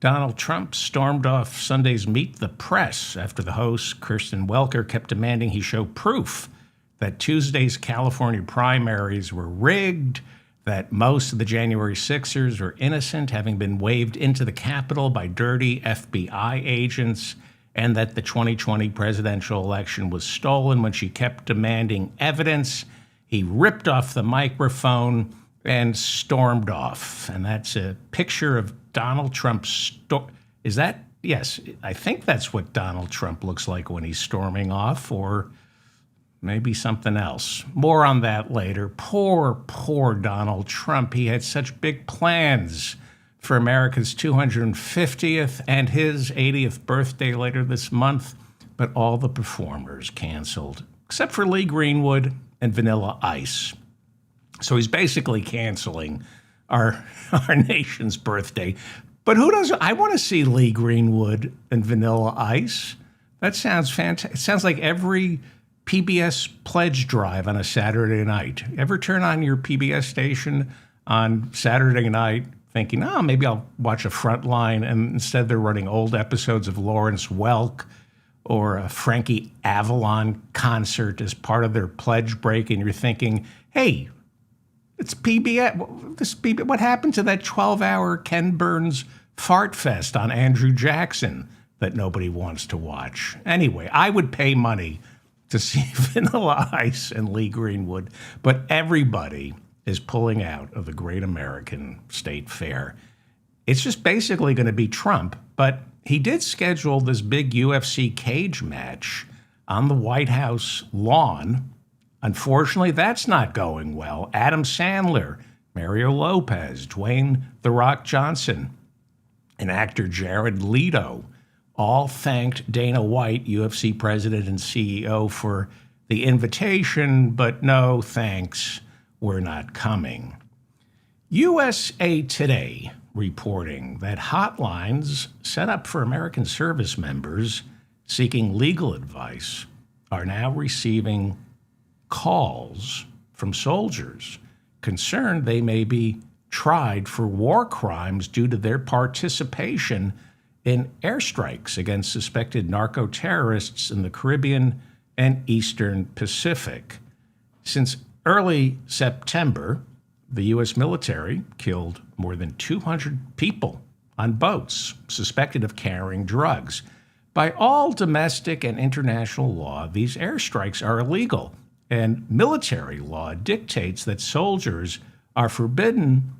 Donald Trump stormed off Sunday's Meet the Press after the host, Kristen Welker, kept demanding he show proof that Tuesday's California primaries were rigged, that most of the January 6ers were innocent, having been waved into the Capitol by dirty FBI agents, and that the 2020 presidential election was stolen. When she kept demanding evidence, he ripped off the microphone and stormed off. And that's a picture of Donald Trump's is that? Yes, I think that's what Donald Trump looks like when he's storming off, or maybe something else. More on that later. Poor Donald Trump. He had such big plans for America's 250th and his 80th birthday later this month, but all the performers canceled, except for Lee Greenwood and Vanilla Ice. So he's basically canceling our nation's birthday. But who doesn't? I want to see Lee Greenwood and Vanilla Ice. That sounds fantastic. It sounds like every PBS pledge drive on a Saturday night. Ever turn on your PBS station on Saturday night thinking, oh, maybe I'll watch a Frontline, and instead they're running old episodes of Lawrence Welk or a Frankie Avalon concert as part of their pledge break, and you're thinking, hey, it's PBS. What happened to that 12-hour Ken Burns fart fest on Andrew Jackson that nobody wants to watch? Anyway, I would pay money to see Vanilla Ice and Lee Greenwood, but everybody is pulling out of the Great American State Fair. It's just basically going to be Trump, but he did schedule this big UFC cage match on the White House lawn. Unfortunately, that's not going well. Adam Sandler, Mario Lopez, Dwayne "The Rock" Johnson, and actor Jared Leto all thanked Dana White, UFC president and CEO, for the invitation, but no thanks, we're not coming. USA Today reporting that hotlines set up for American service members seeking legal advice are now receiving calls from soldiers concerned they may be tried for war crimes due to their participation in airstrikes against suspected narco-terrorists in the Caribbean and Eastern Pacific. Since early September, the U.S. military killed more than 200 people on boats suspected of carrying drugs. By all domestic and international law, these airstrikes are illegal, and military law dictates that soldiers are forbidden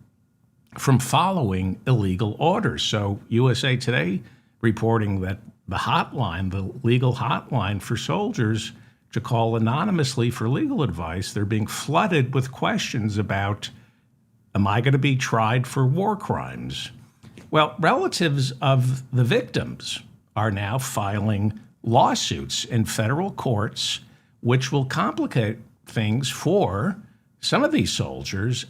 from following illegal orders. So USA Today reporting that the hotline, the legal hotline for soldiers to call anonymously for legal advice, they're being flooded with questions about, am I going to be tried for war crimes? Well, relatives of the victims are now filing lawsuits in federal courts, which will complicate things for some of these soldiers,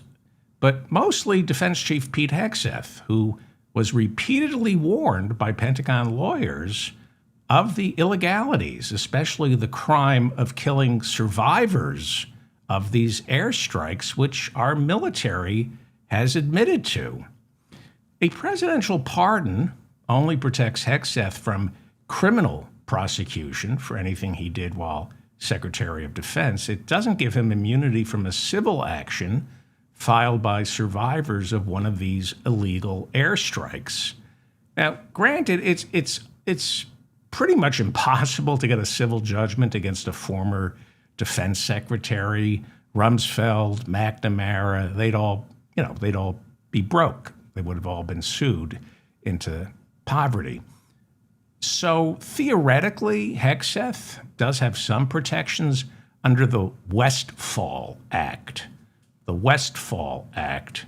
but mostly Defense Chief Pete Hegseth, who was repeatedly warned by Pentagon lawyers of the illegalities, especially the crime of killing survivors of these airstrikes, which our military has admitted to. A presidential pardon only protects Hegseth from criminal prosecution for anything he did while Secretary of Defense. It doesn't give him immunity from a civil action filed by survivors of one of these illegal airstrikes. Now, granted, it's pretty much impossible to get a civil judgment against a former defense secretary. Rumsfeld, McNamara, they'd all be broke. They would have all been sued into poverty. So theoretically, Hegseth does have some protections under the Westfall Act. The Westfall Act,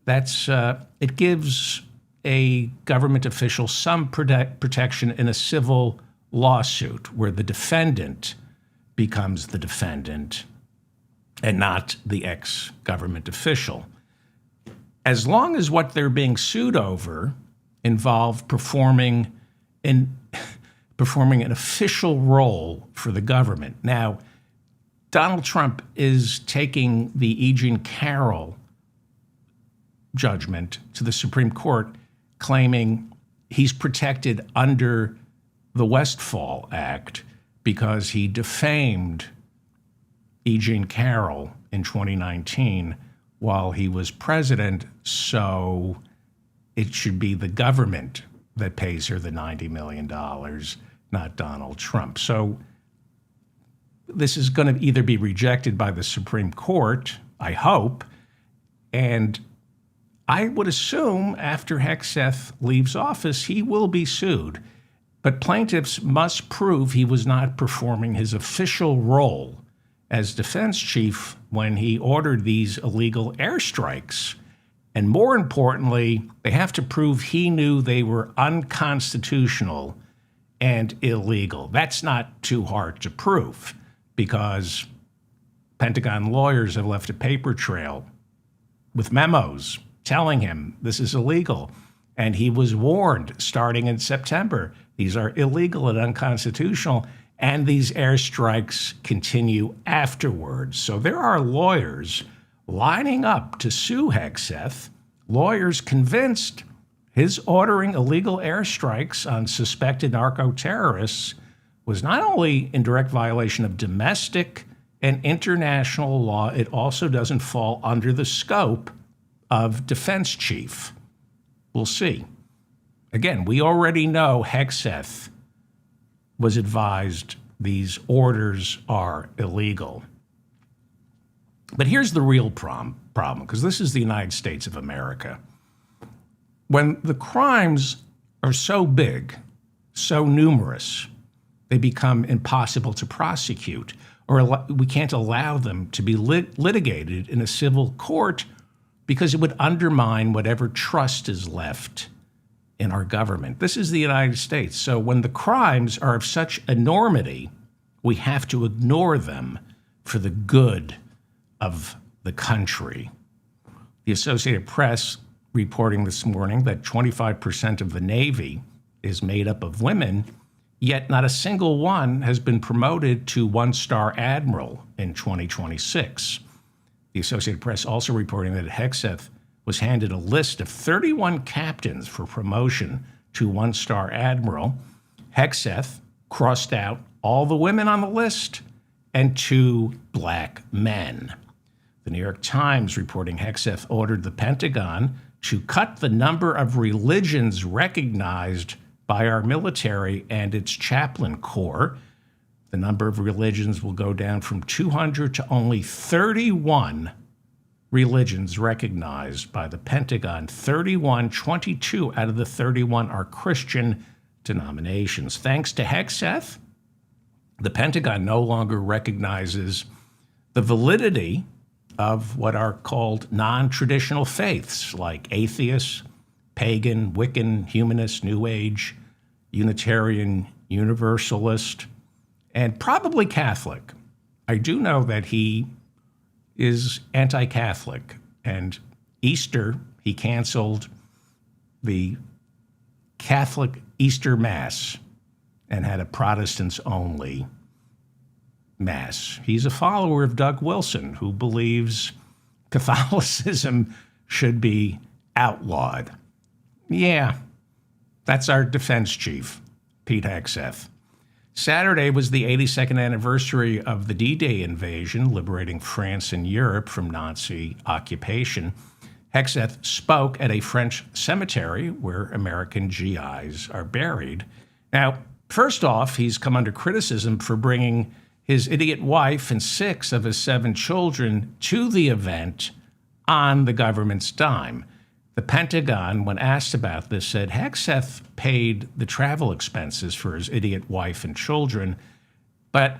it gives a government official some protection in a civil lawsuit where the defendant becomes the defendant and not the ex-government official, as long as what they're being sued over involve performing an official role for the government. Now, Donald Trump is taking the E. Jean Carroll judgment to the Supreme Court, claiming he's protected under the Westfall Act because he defamed E. Jean Carroll in 2019 while he was president, so it should be the government that pays her the $90 million, not Donald Trump. So this is going to either be rejected by the Supreme Court, I hope, and I would assume after Hegseth leaves office, he will be sued. But plaintiffs must prove he was not performing his official role as defense chief when he ordered these illegal airstrikes. And more importantly, they have to prove he knew they were unconstitutional and illegal. That's not too hard to prove because Pentagon lawyers have left a paper trail with memos telling him this is illegal. And he was warned starting in September, these are illegal and unconstitutional, and these airstrikes continue afterwards. So there are lawyers lining up to sue Hegseth, lawyers convinced his ordering illegal airstrikes on suspected narco-terrorists was not only in direct violation of domestic and international law, it also doesn't fall under the scope of defense chief. We'll see. Again, we already know Hegseth was advised these orders are illegal. But here's the real problem, because this is the United States of America. When the crimes are so big, so numerous, they become impossible to prosecute, or we can't allow them to be litigated in a civil court because it would undermine whatever trust is left in our government. This is the United States. So when the crimes are of such enormity, we have to ignore them for the good of the country. The Associated Press reporting this morning that 25% of the Navy is made up of women, yet not a single one has been promoted to one-star admiral in 2026. The Associated Press also reporting that Hegseth was handed a list of 31 captains for promotion to one-star admiral. Hegseth crossed out all the women on the list and 2 black men. The New York Times reporting Hegseth ordered the Pentagon to cut the number of religions recognized by our military and its chaplain corps. The number of religions will go down from 200 to only 31 religions recognized by the Pentagon. 22 out of the 31 are Christian denominations. Thanks to Hegseth, the Pentagon no longer recognizes the validity of what are called non-traditional faiths like atheists, pagan, Wiccan, humanist, New Age, Unitarian, Universalist, and probably Catholic. I do know that he is anti-Catholic, and Easter, he canceled the Catholic Easter Mass and had a Protestants-only Mass. He's a follower of Doug Wilson, who believes Catholicism should be outlawed. Yeah, that's our defense chief, Pete Hegseth. Saturday was the 82nd anniversary of the D-Day invasion, liberating France and Europe from Nazi occupation. Hegseth spoke at a French cemetery where American GIs are buried. Now, first off, he's come under criticism for bringing his idiot wife and 6 of his 7 children to the event on the government's dime. The Pentagon, when asked about this, said Hegseth paid the travel expenses for his idiot wife and children, but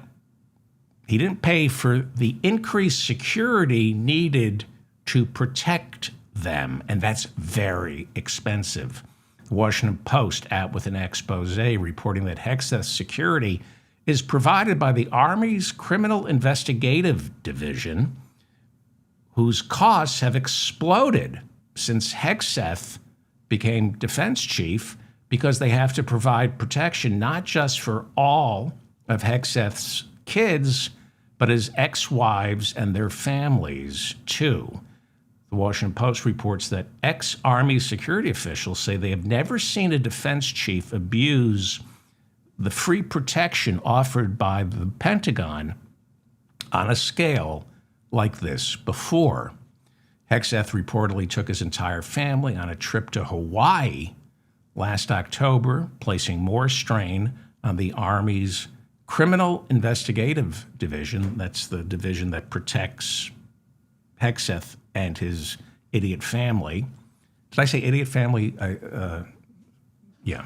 he didn't pay for the increased security needed to protect them, and that's very expensive. The Washington Post out with an expose reporting that Hegseth's security is provided by the Army's Criminal Investigative Division, whose costs have exploded since Hegseth became defense chief because they have to provide protection not just for all of Hegseth's kids, but his ex-wives and their families too. The Washington Post reports that ex-Army security officials say they have never seen a defense chief abuse the free protection offered by the Pentagon on a scale like this before. Hegseth reportedly took his entire family on a trip to Hawaii last October, placing more strain on the Army's Criminal Investigative Division. That's the division that protects Hegseth and his idiot family. Did I say idiot family? Yeah.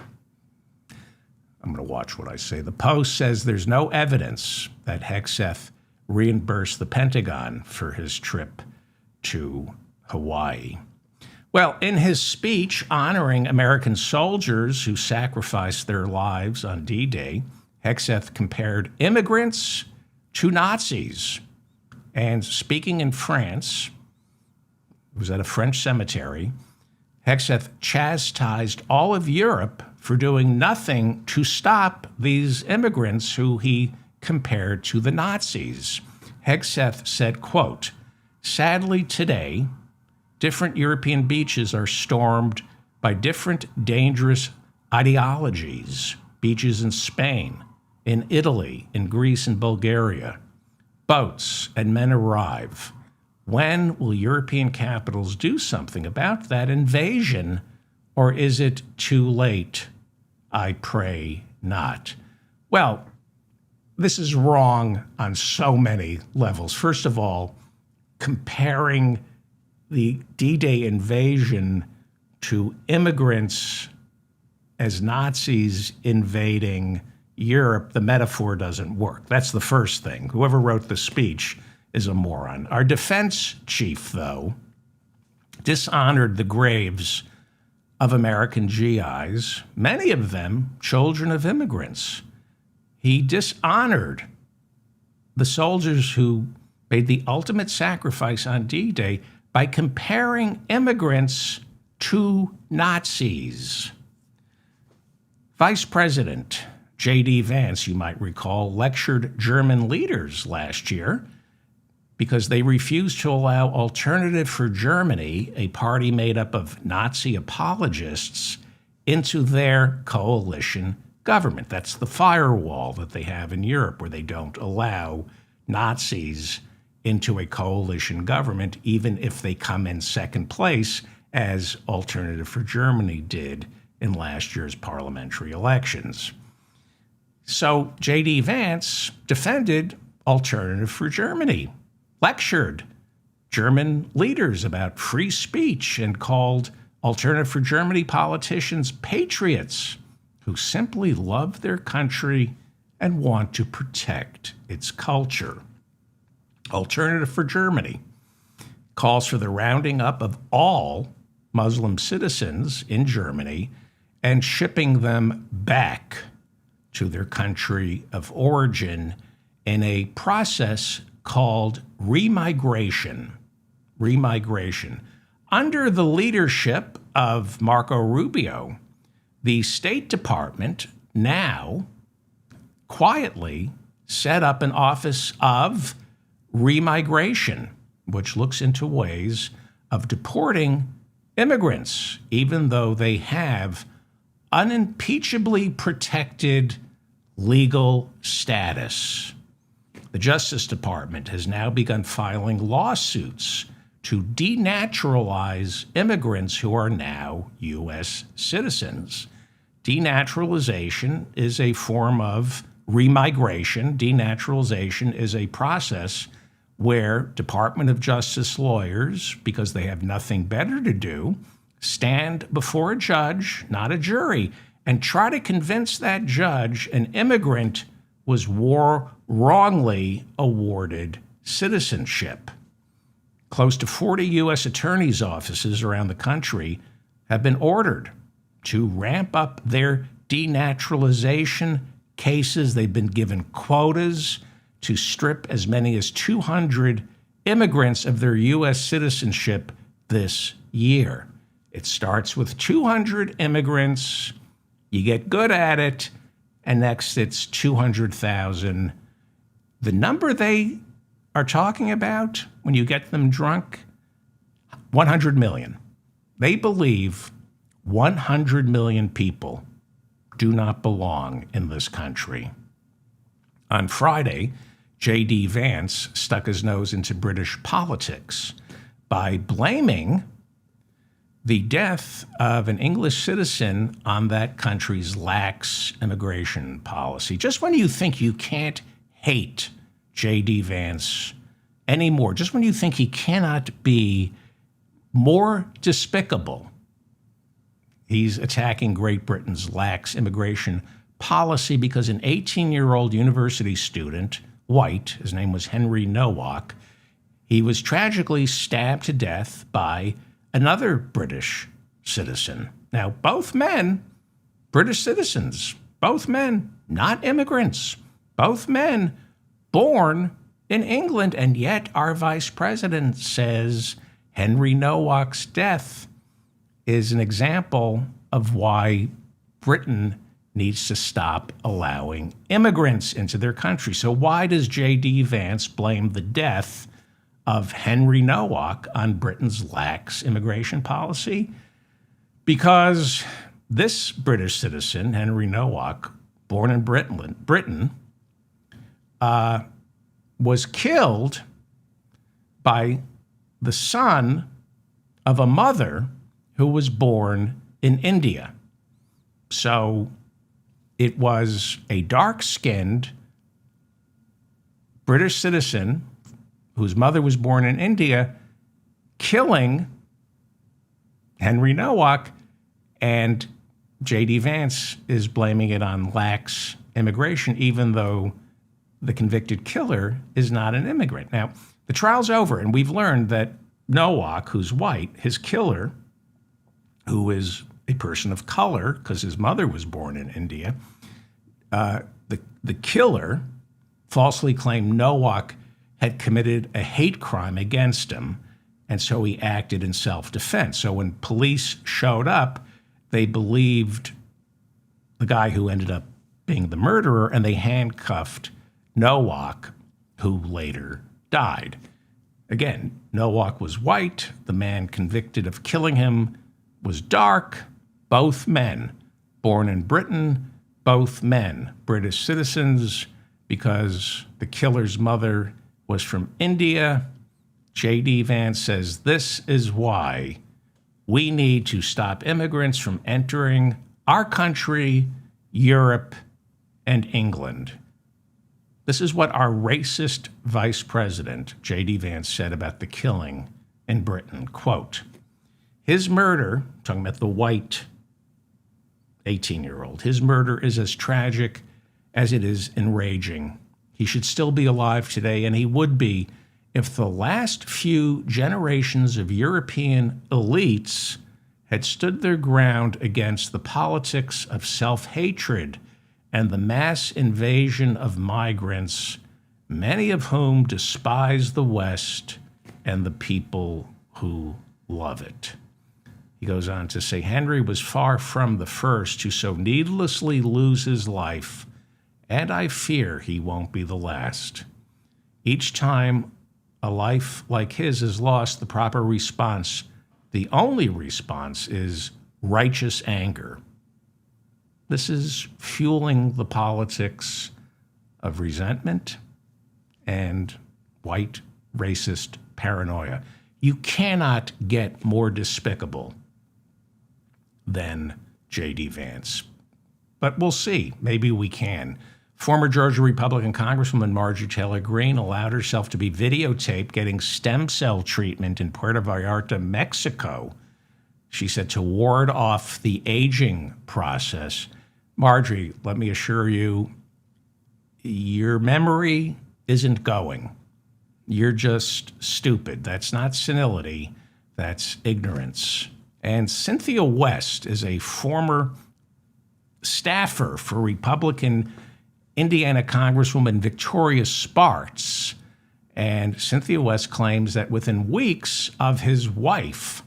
I'm going to watch what I say. The Post says there's no evidence that Hegseth reimbursed the Pentagon for his trip to Hawaii. Well, in his speech honoring American soldiers who sacrificed their lives on D-Day, Hegseth compared immigrants to Nazis. And speaking in France, it was at a French cemetery, Hegseth chastised all of Europe for doing nothing to stop these immigrants who he compared to the Nazis. Hegseth said, quote, "Sadly today, different European beaches are stormed by different dangerous ideologies. Beaches in Spain, in Italy, in Greece and Bulgaria. Boats and men arrive. When will European capitals do something about that invasion, or is it too late? I pray not." Well, this is wrong on so many levels. First of all, comparing the D-Day invasion to immigrants as Nazis invading Europe, the metaphor doesn't work. That's the first thing. Whoever wrote the speech is a moron. Our defense chief, though, dishonored the graves of American GIs, many of them children of immigrants. He dishonored the soldiers who made the ultimate sacrifice on D-Day by comparing immigrants to Nazis. Vice President J.D. Vance, you might recall, lectured German leaders last year because they refused to allow Alternative for Germany, a party made up of Nazi apologists, into their coalition government. That's the firewall that they have in Europe, where they don't allow Nazis into a coalition government, even if they come in second place, as Alternative for Germany did in last year's parliamentary elections. So J.D. Vance defended Alternative for Germany, lectured German leaders about free speech, and called Alternative for Germany politicians patriots who simply love their country and want to protect its culture. Alternative for Germany calls for the rounding up of all Muslim citizens in Germany and shipping them back to their country of origin in a process called remigration. Remigration. Under the leadership of Marco Rubio, the State Department now quietly set up an office of remigration, which looks into ways of deporting immigrants, even though they have unimpeachably protected legal status. The Justice Department has now begun filing lawsuits to denaturalize immigrants who are now U.S. citizens. Denaturalization is a form of remigration. Denaturalization is a process where Department of Justice lawyers, because they have nothing better to do, stand before a judge, not a jury, and try to convince that judge an immigrant was wrongly awarded citizenship. Close to 40 U.S. attorneys' offices around the country have been ordered to ramp up their denaturalization cases. They've been given quotas to strip as many as 200 immigrants of their U.S. citizenship this year. It starts with 200 immigrants. You get good at it, and next it's 200,000. The number they are talking about when you get them drunk, 100 million. They believe 100 million people do not belong in this country. On Friday, J.D. Vance stuck his nose into British politics by blaming the death of an English citizen on that country's lax immigration policy. Just when you think you can't hate J.D. Vance anymore, just when you think he cannot be more despicable, he's attacking Great Britain's lax immigration policy because an 18-year-old university student, white, his name was Henry Nowak, he was tragically stabbed to death by another British citizen. Now, both men, British citizens, both men, not immigrants, both men born in England, and yet our vice president says Henry Nowak's death is an example of why Britain needs to stop allowing immigrants into their country. So why does J.D. Vance blame the death of Henry Nowak on Britain's lax immigration policy? Because this British citizen, Henry Nowak, born in Britain, was killed by the son of a mother who was born in India. So it was a dark-skinned British citizen whose mother was born in India killing Henry Nowak, and J.D. Vance is blaming it on lax immigration, even though the convicted killer is not an immigrant. Now, the trial's over, and we've learned that Nowak, who's white, his killer, who is a person of color because his mother was born in India, the killer falsely claimed Nowak had committed a hate crime against him, and so he acted in self-defense. So when police showed up, they believed the guy who ended up being the murderer, and they handcuffed Nowak, who later died. Again, Nowak was white. The man convicted of killing him was dark. Both men, born in Britain, both men, British citizens, because the killer's mother was from India. J.D. Vance says this is why we need to stop immigrants from entering our country, Europe, and England. This is what our racist vice president, J.D. Vance, said about the killing in Britain. Quote, his murder, talking about the white 18-year-old, his murder is as tragic as it is enraging. He should still be alive today, and he would be if the last few generations of European elites had stood their ground against the politics of self-hatred and the mass invasion of migrants, many of whom despise the West and the people who love it. He goes on to say, Henry was far from the first to so needlessly lose his life, and I fear he won't be the last. Each time a life like his is lost, the proper response, the only response, is righteous anger. This is fueling the politics of resentment and white racist paranoia. You cannot get more despicable than J.D. Vance. But we'll see. Maybe we can. Former Georgia Republican Congresswoman Marjorie Taylor Greene allowed herself to be videotaped getting stem cell treatment in Puerto Vallarta, Mexico. She said to ward off the aging process. Marjorie, let me assure you, your memory isn't going. You're just stupid. That's not senility. That's ignorance. And Cynthia West is a former staffer for Republican Indiana Congresswoman Victoria Spartz. And Cynthia West claims that within weeks of his wife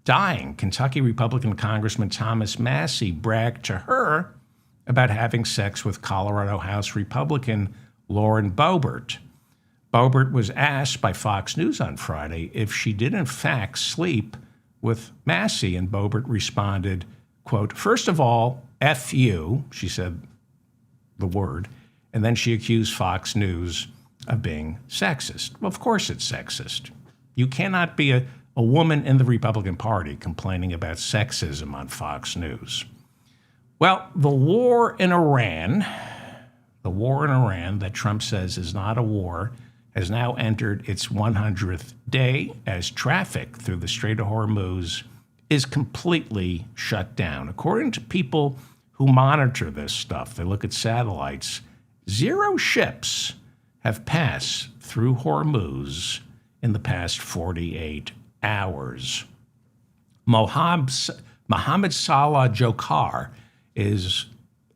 dying, Kentucky Republican Congressman Thomas Massie bragged to her about having sex with Colorado House Republican Lauren Boebert. Boebert was asked by Fox News on Friday if she did in fact sleep with Massie, and Boebert responded, quote, "First of all, F you," she said the word, and then she accused Fox News of being sexist. Well, of course it's sexist. You cannot be a woman in the Republican Party complaining about sexism on Fox News. Well, the war in Iran that Trump says is not a war, has now entered its 100th day as traffic through the Strait of Hormuz is completely shut down. According to people who monitor this stuff, they look at satellites, 0 ships have passed through Hormuz in the past 48 hours. Mohammed Salah Jokhar is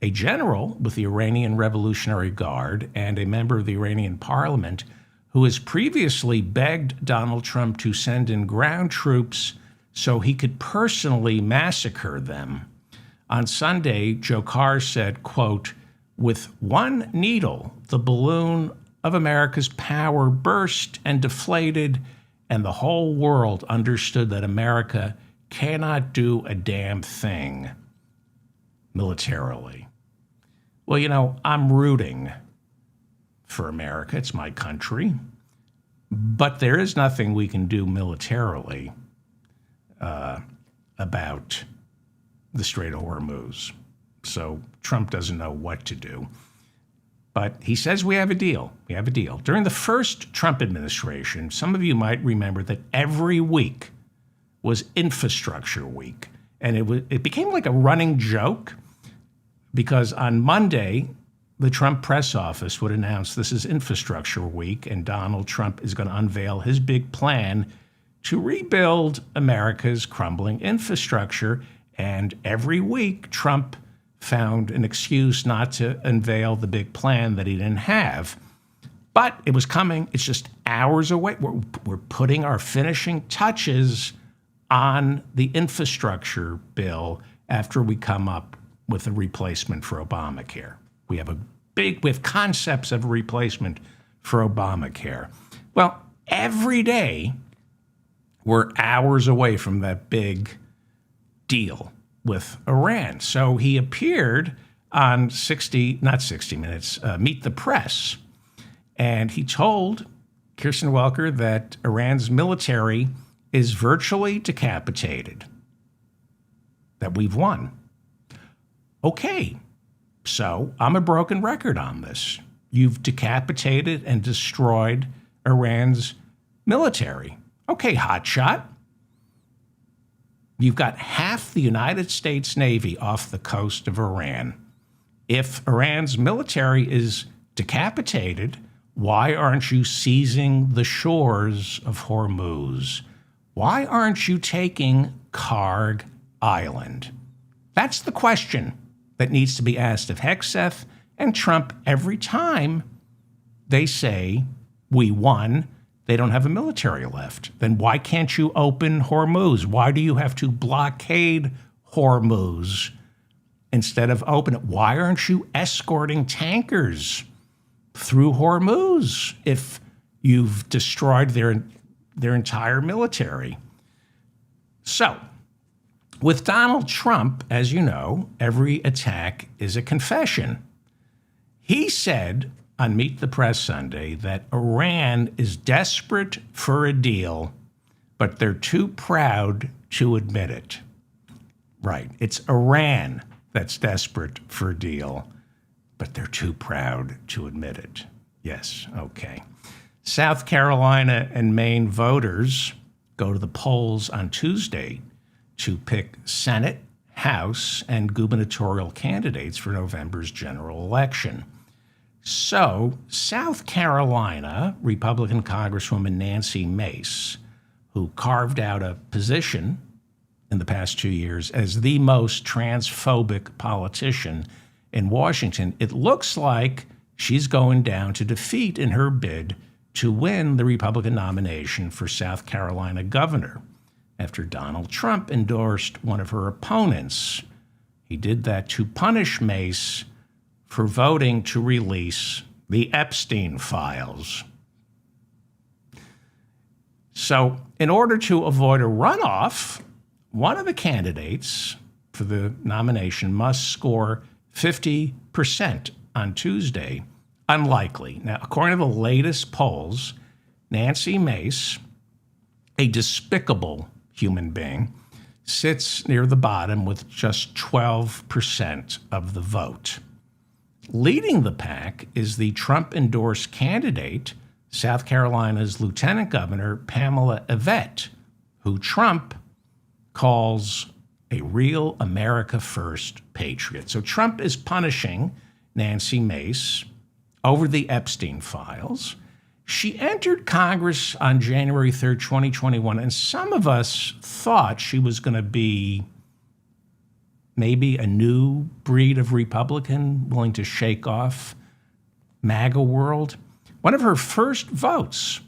a general with the Iranian Revolutionary Guard and a member of the Iranian parliament who has previously begged Donald Trump to send in ground troops so he could personally massacre them. On Sunday, Jokhar said, quote, "With one needle, the balloon of America's power burst and deflated, and the whole world understood that America cannot do a damn thing militarily." Well, you know, I'm rooting for America. It's my country. But there is nothing we can do militarily about the Strait of Hormuz. So Trump doesn't know what to do. But he says we have a deal. We have a deal. During the first Trump administration, some of you might remember that every week was Infrastructure Week. And it became like a running joke because on Monday, the Trump press office would announce this is Infrastructure Week, and Donald Trump is going to unveil his big plan to rebuild America's crumbling infrastructure. And every week, Trump found an excuse not to unveil the big plan that he didn't have. But it was coming. It's just hours away. We're putting our finishing touches on the infrastructure bill after we come up with a replacement for Obamacare. We have concepts of a replacement for Obamacare. Well, every day we're hours away from that big deal with Iran. So he appeared on Meet the Press, and he told Kirsten Welker that Iran's military is virtually decapitated, that we've won. Okay, so I'm a broken record on this. You've decapitated and destroyed Iran's military. Okay, hotshot. You've got half the United States Navy off the coast of Iran. If Iran's military is decapitated, why aren't you seizing the shores of Hormuz? Why aren't you taking Karg Island? That's the question that needs to be asked of Hegseth and Trump every time they say, we won, they don't have a military left. Then why can't you open Hormuz? Why do you have to blockade Hormuz instead of open it? Why aren't you escorting tankers through Hormuz if you've destroyed their entire military? So, with Donald Trump, as you know, every attack is a confession. He said on Meet the Press Sunday that Iran is desperate for a deal, but they're too proud to admit it. Right, it's Iran that's desperate for a deal, but they're too proud to admit it. Yes, okay. South Carolina and Maine voters go to the polls on Tuesday to pick Senate, House, and gubernatorial candidates for November's general election. So, South Carolina Republican Congresswoman Nancy Mace, who carved out a position in the past 2 years as the most transphobic politician in Washington, it looks like she's going down to defeat in her bid to win the Republican nomination for South Carolina governor after Donald Trump endorsed one of her opponents. He did that to punish Mace for voting to release the Epstein files. So in order to avoid a runoff, one of the candidates for the nomination must score 50% on Tuesday. Unlikely. Now, according to the latest polls, Nancy Mace, a despicable human being, sits near the bottom with just 12% of the vote. Leading the pack is the Trump-endorsed candidate, South Carolina's Lieutenant Governor Pamela Yvette, who Trump calls a real America First patriot. So Trump is punishing Nancy Mace over the Epstein files. She entered Congress on January 3rd, 2021, and some of us thought she was going to be maybe a new breed of Republican willing to shake off MAGA world. One of her first votes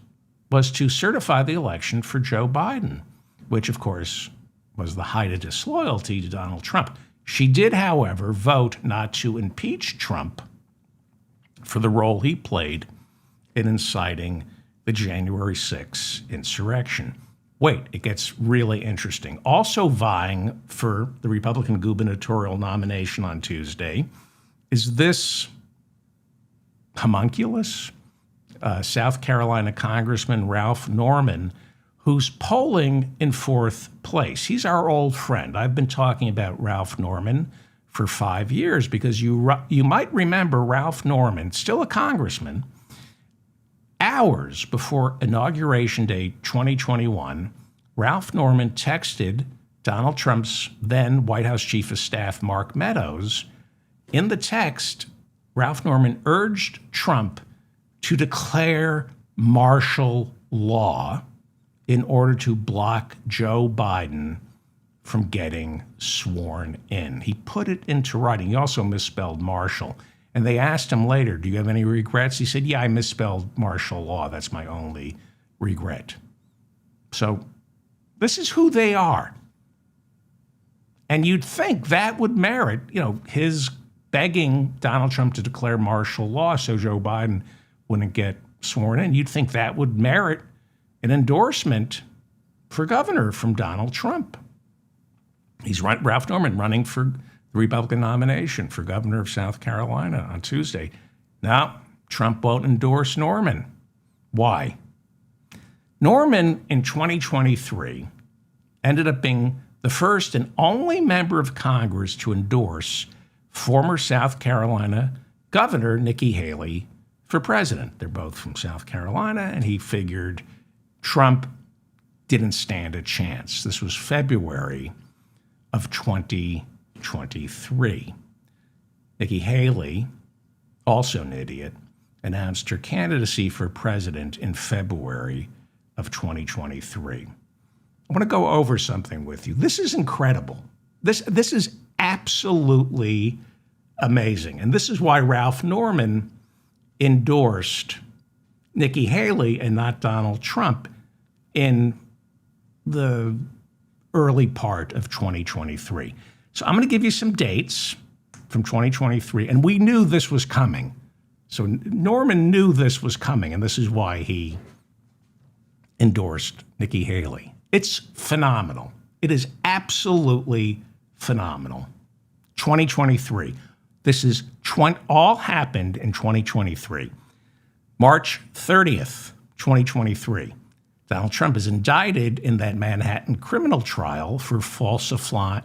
was to certify the election for Joe Biden, which, of course, was the height of disloyalty to Donald Trump. She did, however, vote not to impeach Trump for the role he played in inciting the January 6th insurrection. Wait, it gets really interesting. Also vying for the Republican gubernatorial nomination on Tuesday is this homunculus, South Carolina Congressman Ralph Norman, who's polling in fourth place. He's our old friend. I've been talking about Ralph Norman for 5 years because you might remember Ralph Norman, still a congressman, hours before Inauguration Day 2021, Ralph Norman texted Donald Trump's then White House Chief of Staff, Mark Meadows. In the text, Ralph Norman urged Trump to declare martial law in order to block Joe Biden from getting sworn in. He put it into writing. He also misspelled martial. And they asked him later, do you have any regrets? He said, yeah, I misspelled martial law. That's my only regret. So this is who they are. And you'd think that would merit, his begging Donald Trump to declare martial law so Joe Biden wouldn't get sworn in. You'd think that would merit an endorsement for governor from Donald Trump. He's Ralph Norman running for the Republican nomination for governor of South Carolina on Tuesday. Now, Trump won't endorse Norman. Why? Norman in 2023 ended up being the first and only member of Congress to endorse former South Carolina Governor Nikki Haley for president. They're both from South Carolina, and he figured Trump didn't stand a chance. This was February of 2023. Nikki Haley, also an idiot, announced her candidacy for president in February of 2023. I want to go over something with you. This is incredible. This is absolutely amazing. And this is why Ralph Norman endorsed Nikki Haley and not Donald Trump in the early part of 2023. So I'm going to give you some dates from 2023. And we knew this was coming. So Norman knew this was coming, and this is why he endorsed Nikki Haley. It's phenomenal. It is absolutely phenomenal. 2023. This is all happened in 2023. March 30th, 2023. Donald Trump is indicted in that Manhattan criminal trial for falsifying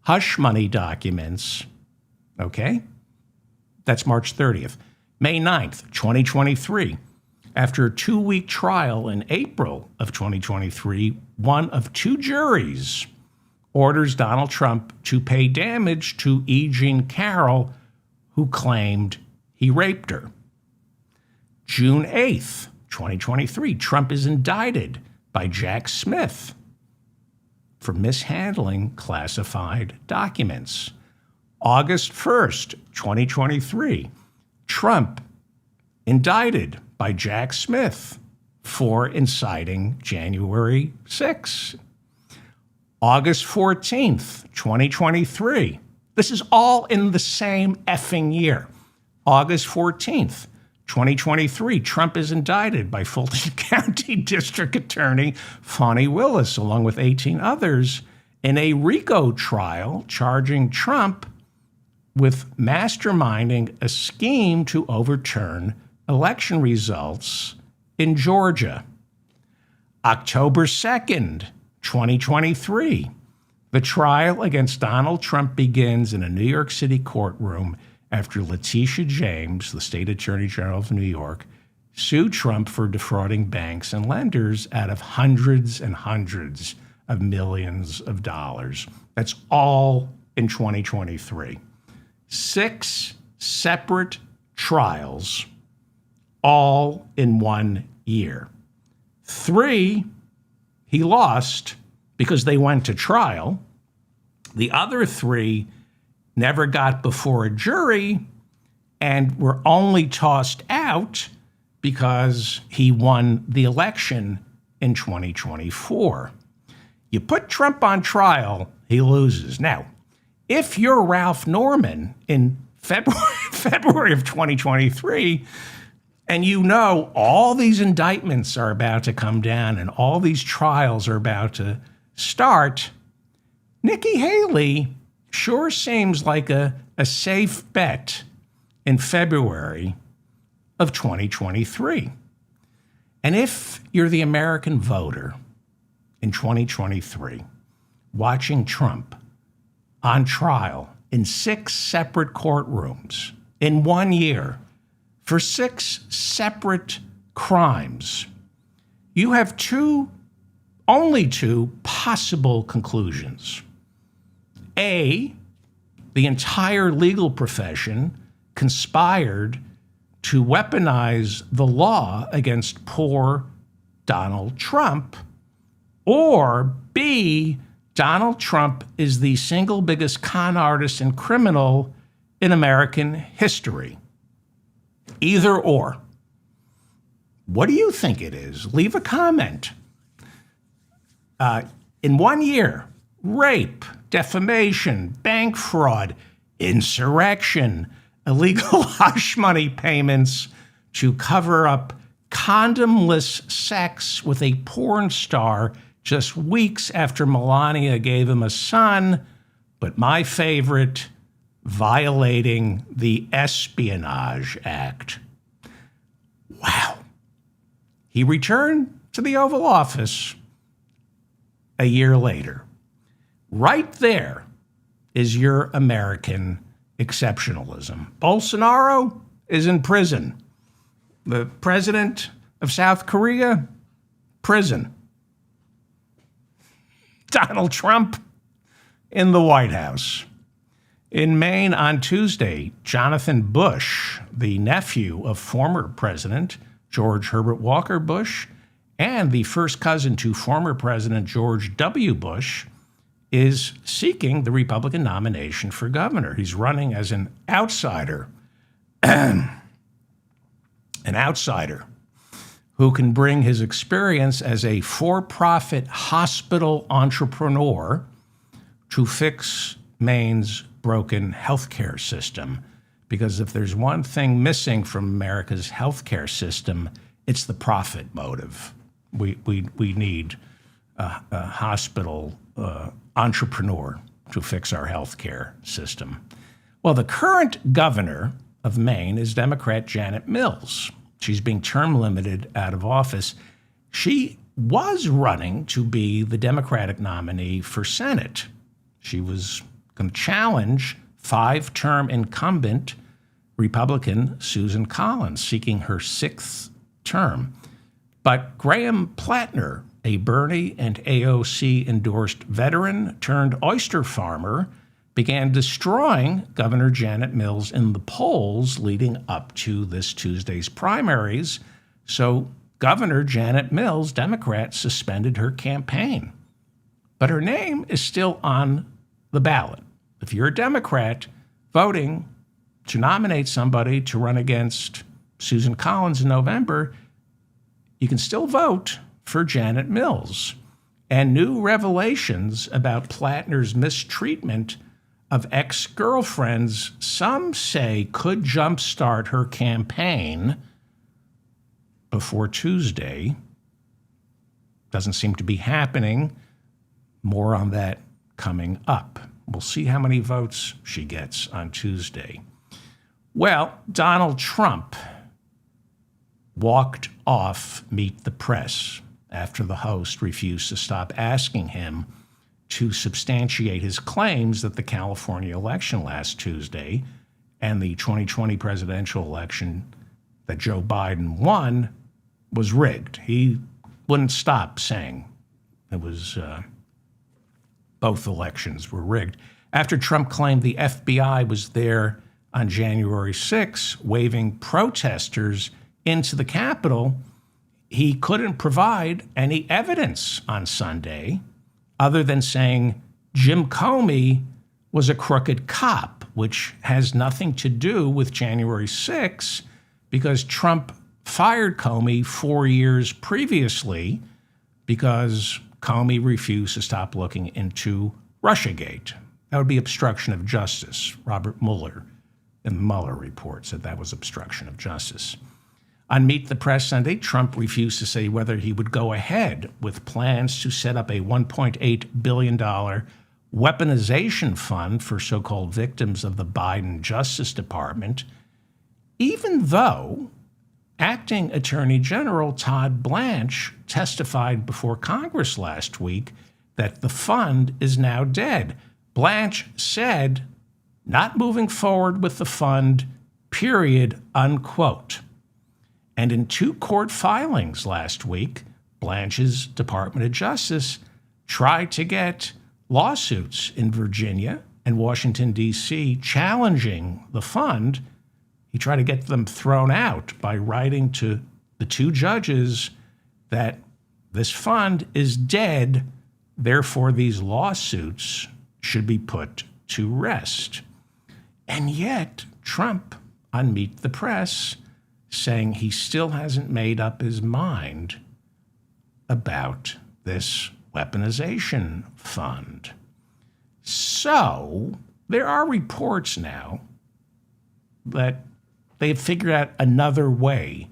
hush money documents. Okay? That's March 30th. May 9th, 2023. After a 2-week trial in April of 2023, one of 2 juries orders Donald Trump to pay damage to E. Jean Carroll, who claimed he raped her. June 8th, 2023, Trump is indicted by Jack Smith for mishandling classified documents. August 1st, 2023, Trump indicted by Jack Smith for inciting January 6th. August 14th, 2023. This is all in the same effing year. August 14th, 2023, Trump is indicted by Fulton County District Attorney Fani Willis, along with 18 others, in a RICO trial charging Trump with masterminding a scheme to overturn election results in Georgia. October 2nd, 2023, the trial against Donald Trump begins in a New York City courtroom after Letitia James, the state attorney general of New York, sued Trump for defrauding banks and lenders out of hundreds and hundreds of millions of dollars. That's all in 2023. 6 separate trials, all in 1 year. 3, he lost because they went to trial. The other 3 never got before a jury and were only tossed out because he won the election in 2024. You put Trump on trial, he loses. Now, if you're Ralph Norman in February of 2023, and you know all these indictments are about to come down and all these trials are about to start, Nikki Haley sure seems like a safe bet in February of 2023. And if you're the American voter in 2023 watching Trump on trial in 6 separate courtrooms in 1 year for 6 separate crimes, you have only two possible conclusions. A, the entire legal profession conspired to weaponize the law against poor Donald Trump. Or B, Donald Trump is the single biggest con artist and criminal in American history. Either or. What do you think it is? Leave a comment. In 1 year, rape, defamation, bank fraud, insurrection, illegal hush money payments to cover up condomless sex with a porn star just weeks after Melania gave him a son, but my favorite, violating the Espionage Act. Wow. He returned to the Oval Office a year later. Right there is your American exceptionalism. Bolsonaro is in prison. The president of South Korea, prison. Donald Trump in the White House. In Maine on Tuesday, Jonathan Bush, the nephew of former President George Herbert Walker Bush and the first cousin to former President George W. Bush, is seeking the Republican nomination for governor. He's running as an outsider, an outsider who can bring his experience as a for-profit hospital entrepreneur to fix Maine's broken healthcare system. Because if there's one thing missing from America's healthcare system, it's the profit motive. We need a hospital entrepreneur to fix our healthcare system. Well, the current governor of Maine is Democrat Janet Mills. She's being term limited out of office. She was running to be the Democratic nominee for Senate. She was going to challenge 5-term incumbent Republican Susan Collins, seeking her 6th term. But Graham Plattner, a Bernie and AOC-endorsed veteran turned oyster farmer, began destroying Governor Janet Mills in the polls leading up to this Tuesday's primaries. So Governor Janet Mills, Democrat, suspended her campaign. But her name is still on the ballot. If you're a Democrat voting to nominate somebody to run against Susan Collins in November, you can still vote for Janet Mills. And new revelations about Plattner's mistreatment of ex-girlfriends, some say could jumpstart her campaign, before Tuesday. Doesn't seem to be happening. More on that coming up. We'll see how many votes she gets on Tuesday. Well, Donald Trump walked off Meet the Press after the host refused to stop asking him to substantiate his claims that the California election last Tuesday and the 2020 presidential election that Joe Biden won was rigged. He wouldn't stop saying it was both elections were rigged. After Trump claimed the FBI was there on January 6, waving protesters into the Capitol, he couldn't provide any evidence on Sunday other than saying Jim Comey was a crooked cop, which has nothing to do with January 6 because Trump fired Comey 4 years previously because Comey refused to stop looking into Russiagate. That would be obstruction of justice. Robert Mueller in the Mueller report said that was obstruction of justice. On Meet the Press Sunday, Trump refused to say whether he would go ahead with plans to set up a $1.8 billion weaponization fund for so-called victims of the Biden Justice Department, even though Acting Attorney General Todd Blanche testified before Congress last week that the fund is now dead. Blanche said, not moving forward with the fund, period, unquote. And in 2 court filings last week, Blanche's Department of Justice tried to get lawsuits in Virginia and Washington, D.C. challenging the fund. He tried to get them thrown out by writing to the 2 judges that this fund is dead, therefore these lawsuits should be put to rest. And yet, Trump, on Meet the Press, saying he still hasn't made up his mind about this weaponization fund. So, there are reports now that they've figured out another way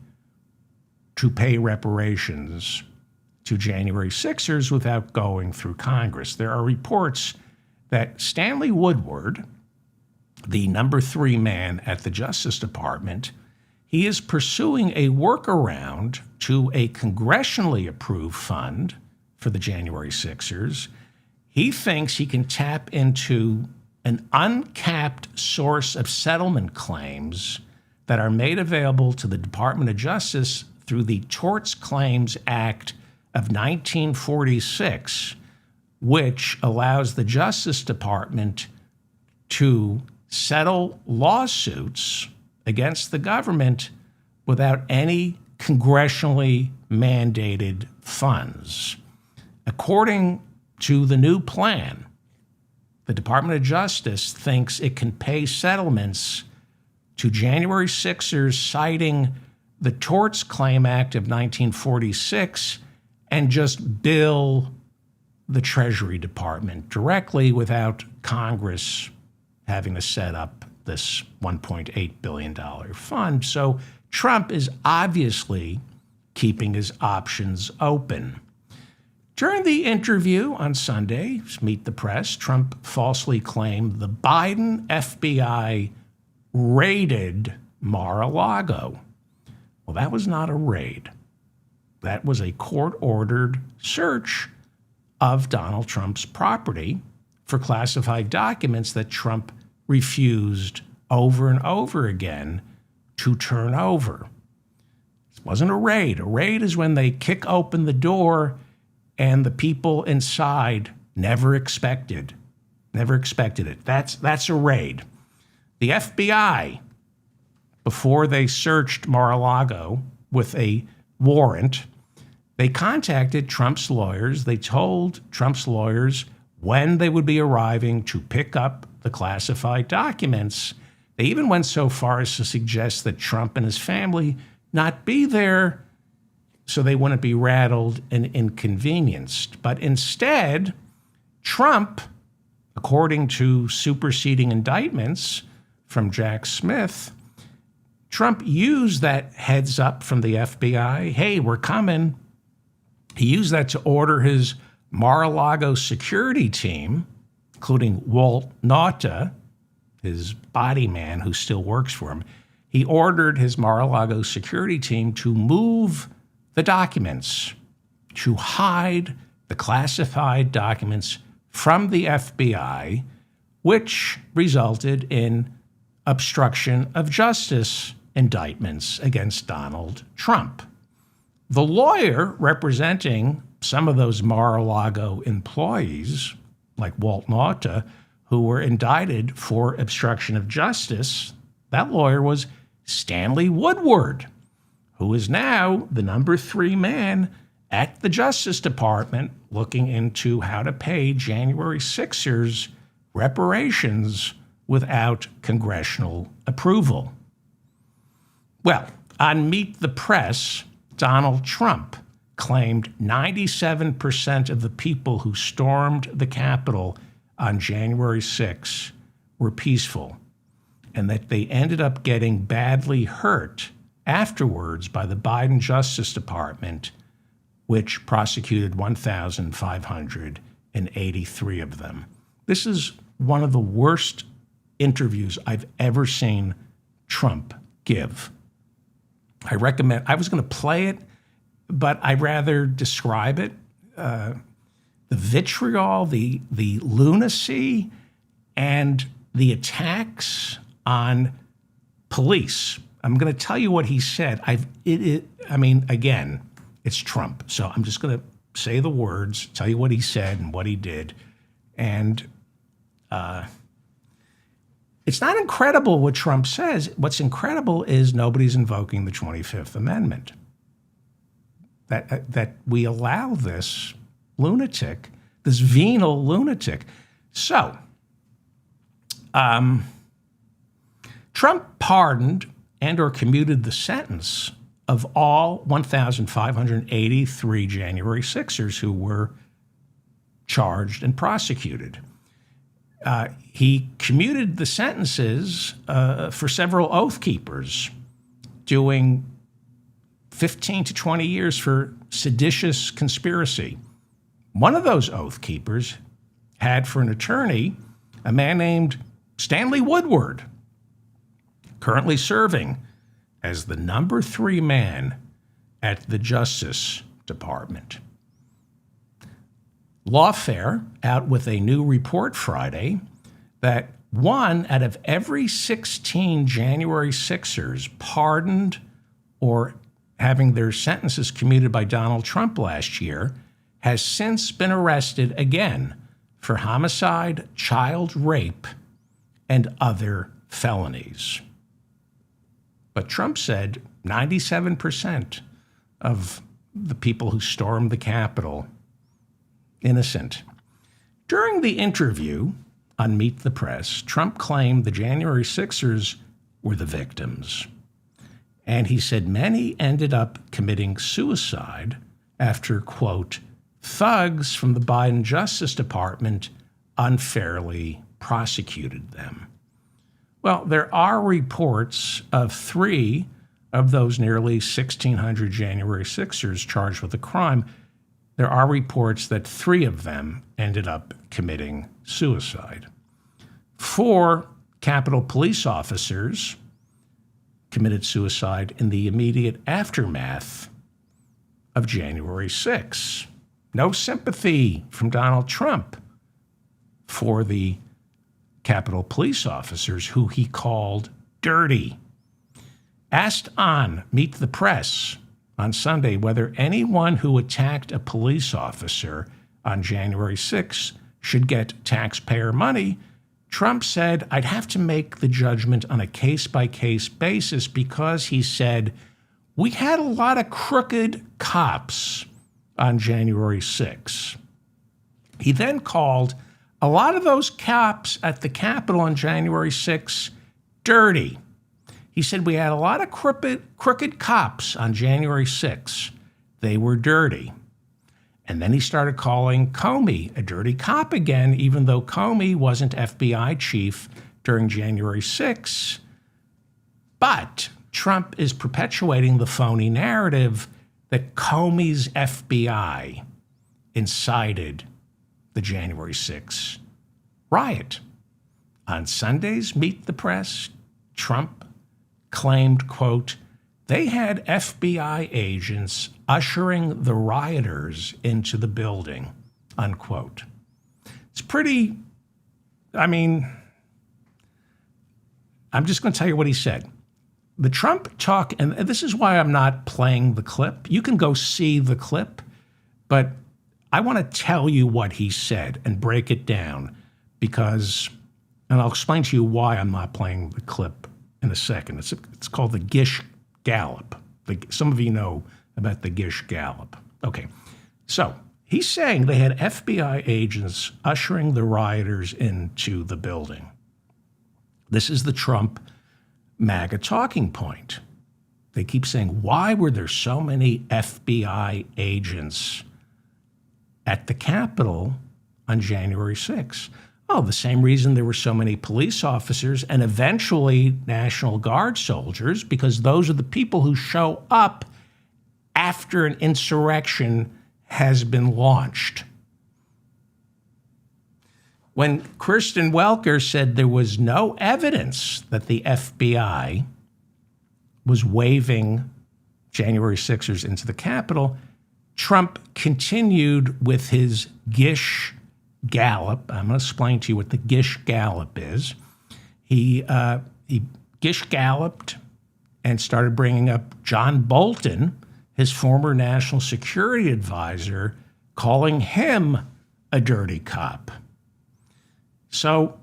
to pay reparations to January 6ers without going through Congress. There are reports that Stanley Woodward, the number 3 man at the Justice Department, he is pursuing a workaround to a congressionally approved fund for the January 6ers. He thinks he can tap into an uncapped source of settlement claims that are made available to the Department of Justice through the Torts Claims Act of 1946, which allows the Justice Department to settle lawsuits against the government without any congressionally mandated funds. According to the new plan, the Department of Justice thinks it can pay settlements to January 6ers citing the Torts Claim Act of 1946 and just bill the Treasury Department directly without Congress having to set up this $1.8 billion fund. So Trump is obviously keeping his options open. During the interview on Sunday, Meet the Press, Trump falsely claimed the Biden FBI raided Mar-a-Lago. Well, that was not a raid. That was a court-ordered search of Donald Trump's property for classified documents that Trump refused over and over again to turn over. It wasn't a raid. A raid is when they kick open the door and the people inside never expected it. That's a raid. The FBI, before they searched Mar-a-Lago with a warrant, they contacted Trump's lawyers. They told Trump's lawyers when they would be arriving to pick up the classified documents. They even went so far as to suggest that Trump and his family not be there so they wouldn't be rattled and inconvenienced. But instead, Trump, according to superseding indictments from Jack Smith, Trump used that heads up from the FBI, hey, we're coming. He used that to order his Mar-a-Lago security team, including Walt Nauta, his body man who still works for him. He ordered his Mar-a-Lago security team to move the documents, to hide the classified documents from the FBI, which resulted in obstruction of justice indictments against Donald Trump. The lawyer representing some of those Mar-a-Lago employees, like Walt Nauta, who were indicted for obstruction of justice, that lawyer was Stanley Woodward, who is now the number 3 man at the Justice Department looking into how to pay January 6ers reparations without congressional approval. Well, on Meet the Press, Donald Trump claimed 97% of the people who stormed the Capitol on January 6 were peaceful, and that they ended up getting badly hurt afterwards by the Biden Justice Department, which prosecuted 1,583 of them. This is one of the worst interviews I've ever seen Trump give. I was going to play it, but I'd rather describe it. The vitriol, the lunacy, and the attacks on police. I'm going to tell you what he said. Again, it's Trump. So I'm just going to say the words, tell you what he said and what he did. And it's not incredible what Trump says. What's incredible is nobody's invoking the 25th Amendment. That we allow this lunatic, this venal lunatic. So, Trump pardoned and or commuted the sentence of all 1,583 January 6ers who were charged and prosecuted. He commuted the sentences for several Oath Keepers, doing 15 to 20 years for seditious conspiracy. One of those Oath Keepers had for an attorney a man named Stanley Woodward, currently serving as the number 3 man at the Justice Department. Lawfare out with a new report Friday that 1 out of every 16 January 6ers pardoned or having their sentences commuted by Donald Trump last year has since been arrested again for homicide, child rape, and other felonies. But Trump said 97% of the people who stormed the Capitol innocent. During the interview on Meet the Press, Trump claimed the January 6ers were the victims. And he said many ended up committing suicide after, quote, thugs from the Biden Justice Department unfairly prosecuted them. Well, there are reports of 3 of those nearly 1,600 January 6ers charged with a crime. There are reports that 3 of them ended up committing suicide. 4 Capitol police officers committed suicide in the immediate aftermath of January 6. No sympathy from Donald Trump for the Capitol police officers who he called dirty. Asked on Meet the Press on Sunday whether anyone who attacked a police officer on January 6 should get taxpayer money, Trump said, I'd have to make the judgment on a case-by-case basis because, he said, we had a lot of crooked cops on January 6. He then called a lot of those cops at the Capitol on January 6 dirty. He said, we had a lot of crooked cops on January 6. They were dirty. And then he started calling Comey a dirty cop again, even though Comey wasn't FBI chief during January 6. But Trump is perpetuating the phony narrative that Comey's FBI incited the January 6th riot. On Sunday's Meet the Press, Trump claimed, quote, they had FBI agents ushering the rioters into the building, unquote. It's pretty, I'm just going to tell you what he said. The Trump talk, and this is why I'm not playing the clip. You can go see the clip, but I want to tell you what he said and break it down because, and I'll explain to you why I'm not playing the clip in a second. It's called the Gish Gallop. Some of you know about the Gish Gallop. Okay, so he's saying they had FBI agents ushering the rioters into the building. This is the Trump MAGA talking point. They keep saying, why were there so many FBI agents at the Capitol on January 6th? Oh, the same reason there were so many police officers and eventually National Guard soldiers, because those are the people who show up after an insurrection has been launched. When Kristen Welker said there was no evidence that the FBI was waving January 6ers into the Capitol, Trump continued with his Gish Gallop. I'm going to explain to you what the Gish Gallop is. He Gish Galloped and started bringing up John Bolton, his former national security advisor, calling him a dirty cop. So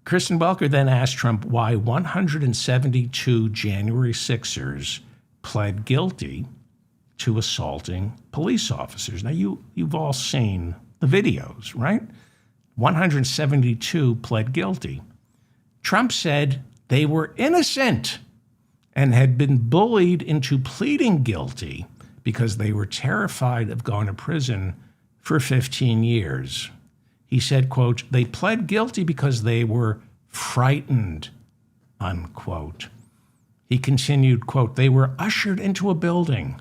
Kristen Welker then asked Trump why 172 January 6ers pled guilty to assaulting police officers. Now, you've all seen the videos, right? 172 pled guilty. Trump said they were innocent and had been bullied into pleading guilty because they were terrified of going to prison for 15 years. He said, quote, they pled guilty because they were frightened, unquote. He continued, quote, they were ushered into a building.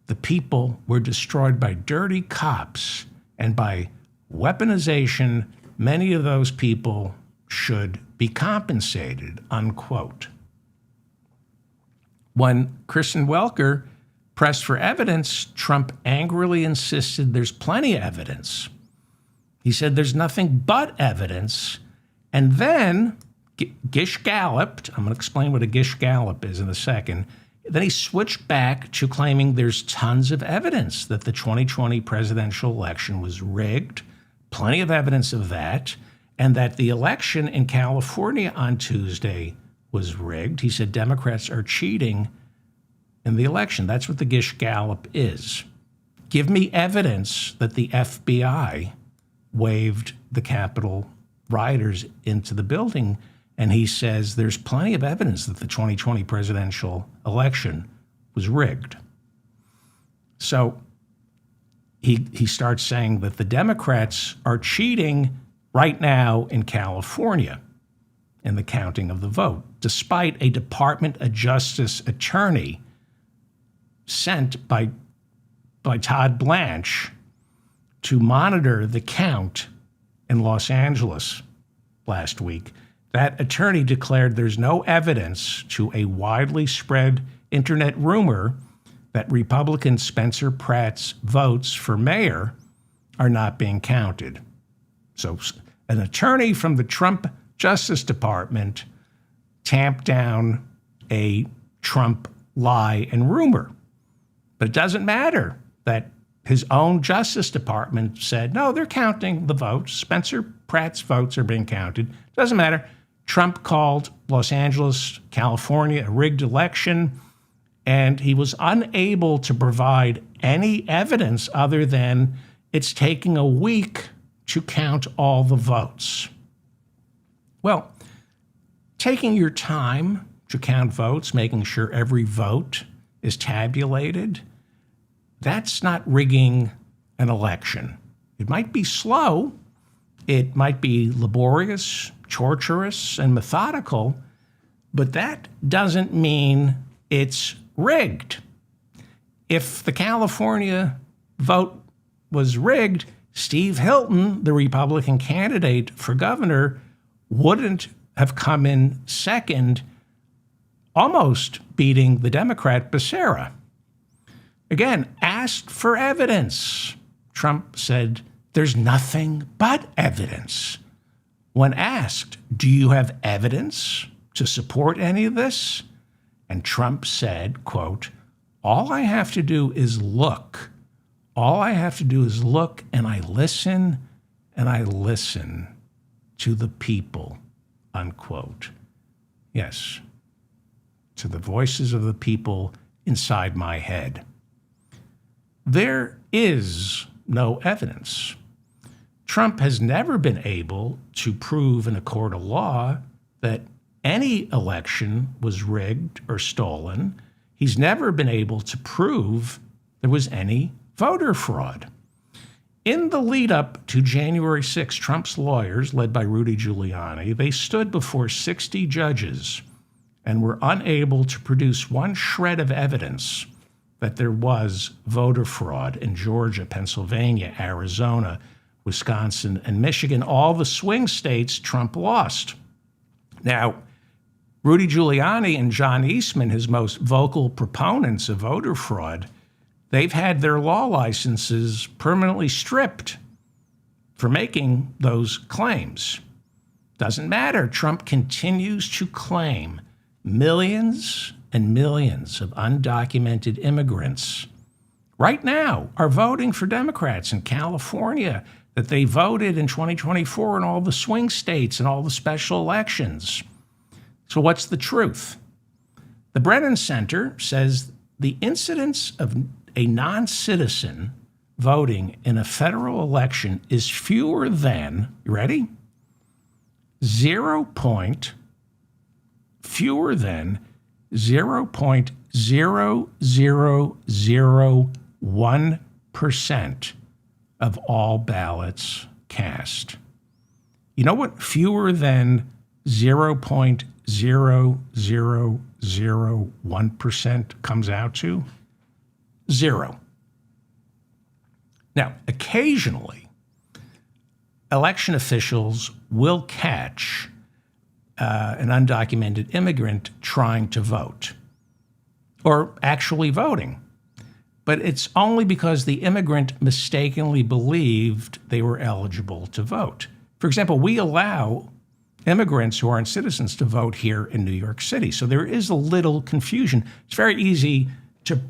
The people were destroyed by dirty cops and by weaponization. Many of those people should be compensated, unquote. When Kristen Welker pressed for evidence, Trump angrily insisted there's plenty of evidence. He said there's nothing but evidence. And then Gish Galloped. I'm going to explain what a Gish Gallop is in a second. Then he switched back to claiming there's tons of evidence that the 2020 presidential election was rigged, plenty of evidence of that, and that the election in California on Tuesday was rigged. He said Democrats are cheating in the election. That's what the Gish Gallop is. Give me evidence that the FBI waved the Capitol rioters into the building. And he says there's plenty of evidence that the 2020 presidential election was rigged. So he starts saying that the Democrats are cheating right now in California in the counting of the vote, despite a Department of Justice attorney sent by Todd Blanche to monitor the count in Los Angeles last week. That attorney declared there's no evidence to a widely spread internet rumor that Republican Spencer Pratt's votes for mayor are not being counted. So an attorney from the Trump Justice Department tamped down a Trump lie and rumor. But it doesn't matter that his own Justice Department said, no, they're counting the votes. Spencer Pratt's votes are being counted. Doesn't matter. Trump called Los Angeles, California, a rigged election, and he was unable to provide any evidence other than it's taking a week to count all the votes. Well, taking your time to count votes, making sure every vote is tabulated, that's not rigging an election. It might be slow, it might be laborious, torturous, and methodical, But that doesn't mean it's rigged. If the California vote was rigged, Steve Hilton, the Republican candidate for governor, wouldn't have come in second, almost beating the Democrat Becerra. Again, asked for evidence. Trump said, there's nothing but evidence. When asked, do you have evidence to support any of this? And Trump said, quote, all I have to do is look. All I have to do is look, and I listen to the people, unquote. Yes, to the voices of the people inside my head. There is no evidence. Trump has never been able to prove in a court of law that any election was rigged or stolen. He's never been able to prove there was any voter fraud. In the lead up to January 6, Trump's lawyers, led by Rudy Giuliani, they stood before 60 judges and were unable to produce one shred of evidence that there was voter fraud in Georgia, Pennsylvania, Arizona, Wisconsin, and Michigan, all the swing states Trump lost. Now, Rudy Giuliani and John Eastman, his most vocal proponents of voter fraud, they've had their law licenses permanently stripped for making those claims. Doesn't matter. Trump continues to claim millions and millions of undocumented immigrants right now are voting for Democrats in California, that they voted in 2024 in all the swing states and all the special elections. So what's the truth? The Brennan Center says the incidence of a non-citizen voting in a federal election is fewer than, you ready? Fewer than 0.0001% of all ballots cast. You know what fewer than 0.0001% comes out to? Zero. Now, occasionally, election officials will catch an undocumented immigrant trying to vote or actually voting. But it's only because the immigrant mistakenly believed they were eligible to vote. For example, we allow immigrants who aren't citizens to vote here in New York City. So there is a little confusion. It's very easy to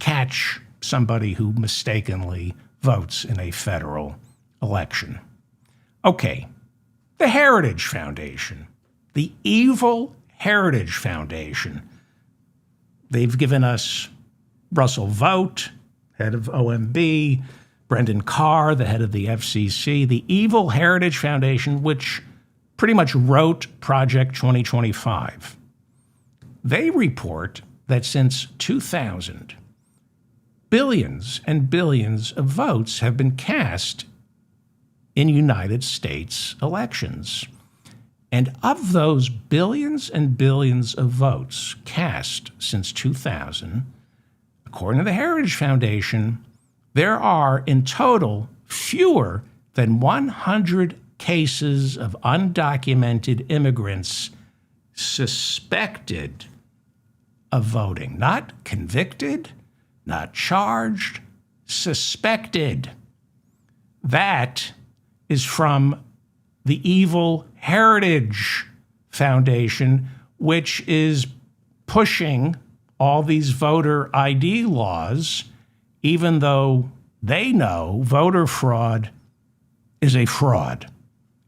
catch somebody who mistakenly votes in a federal election. Okay, the Heritage Foundation, the evil Heritage Foundation. They've given us Russell Vought, head of OMB, Brendan Carr, the head of the FCC, the evil Heritage Foundation, which pretty much wrote Project 2025. They report that since 2000, billions and billions of votes have been cast in United States elections. And of those billions and billions of votes cast since 2000, according to the Heritage Foundation, there are in total fewer than 100 cases of undocumented immigrants suspected of voting, not convicted, not charged, suspected. That is from the evil Heritage Foundation, which is pushing all these voter ID laws, even though they know voter fraud is a fraud.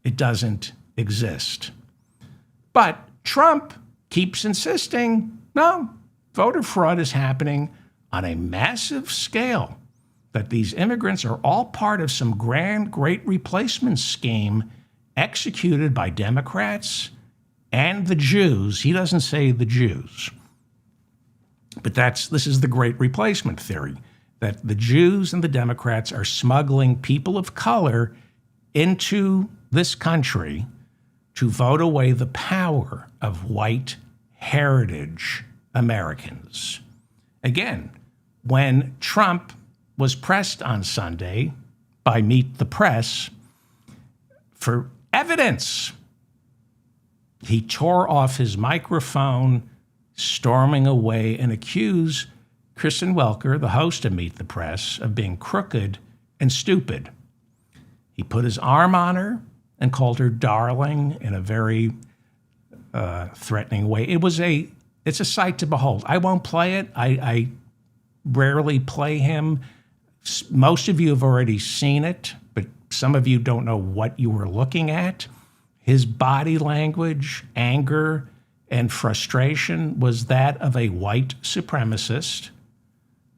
It doesn't exist. But Trump keeps insisting, no, voter fraud is happening on a massive scale, that these immigrants are all part of some grand, great replacement scheme executed by Democrats and the Jews. He doesn't say the Jews. But this is the great replacement theory, that the Jews and the Democrats are smuggling people of color into this country to vote away the power of white heritage Americans. Again, when Trump was pressed on Sunday by Meet the Press for evidence, he tore off his microphone, storming away, and accused Kristen Welker, the host of Meet the Press, of being crooked and stupid. He put his arm on her and called her darling in a very threatening way. It's a sight to behold. I won't play it. I rarely play him. Most of you have already seen it, but some of you don't know what you were looking at. His body language, anger, and frustration was that of a white supremacist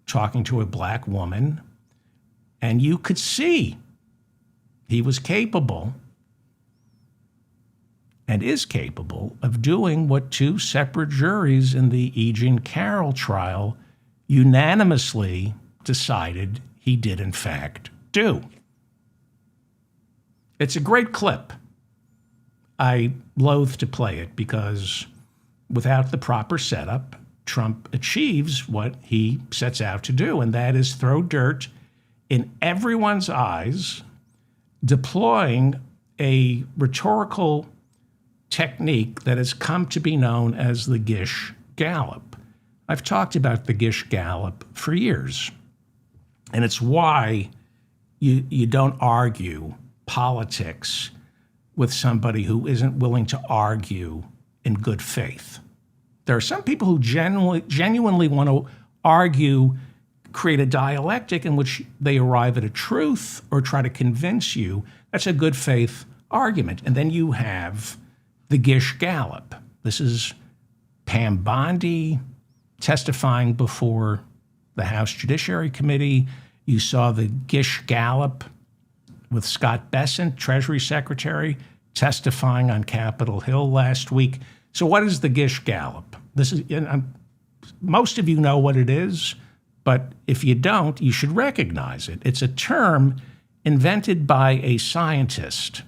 talking to a black woman. And you could see he was capable and is capable of doing what two separate juries in the E. Jean Carroll trial unanimously decided he did in fact do. It's a great clip. I loathe to play it because without the proper setup, Trump achieves what he sets out to do, and that is throw dirt in everyone's eyes, deploying a rhetorical technique that has come to be known as the Gish Gallop. I've talked about the Gish Gallop for years, and it's why you don't argue politics with somebody who isn't willing to argue in good faith. There are some people who genuinely want to argue, create a dialectic in which they arrive at a truth or try to convince you. That's a good faith argument. And then you have the Gish Gallop. This is Pam Bondi testifying before the House Judiciary Committee. You saw the Gish Gallop with Scott Bessent, Treasury Secretary, testifying on Capitol Hill last week. So what is the Gish Gallop? This is, most of you know what it is, but if you don't, you should recognize it. It's a term invented by a scientist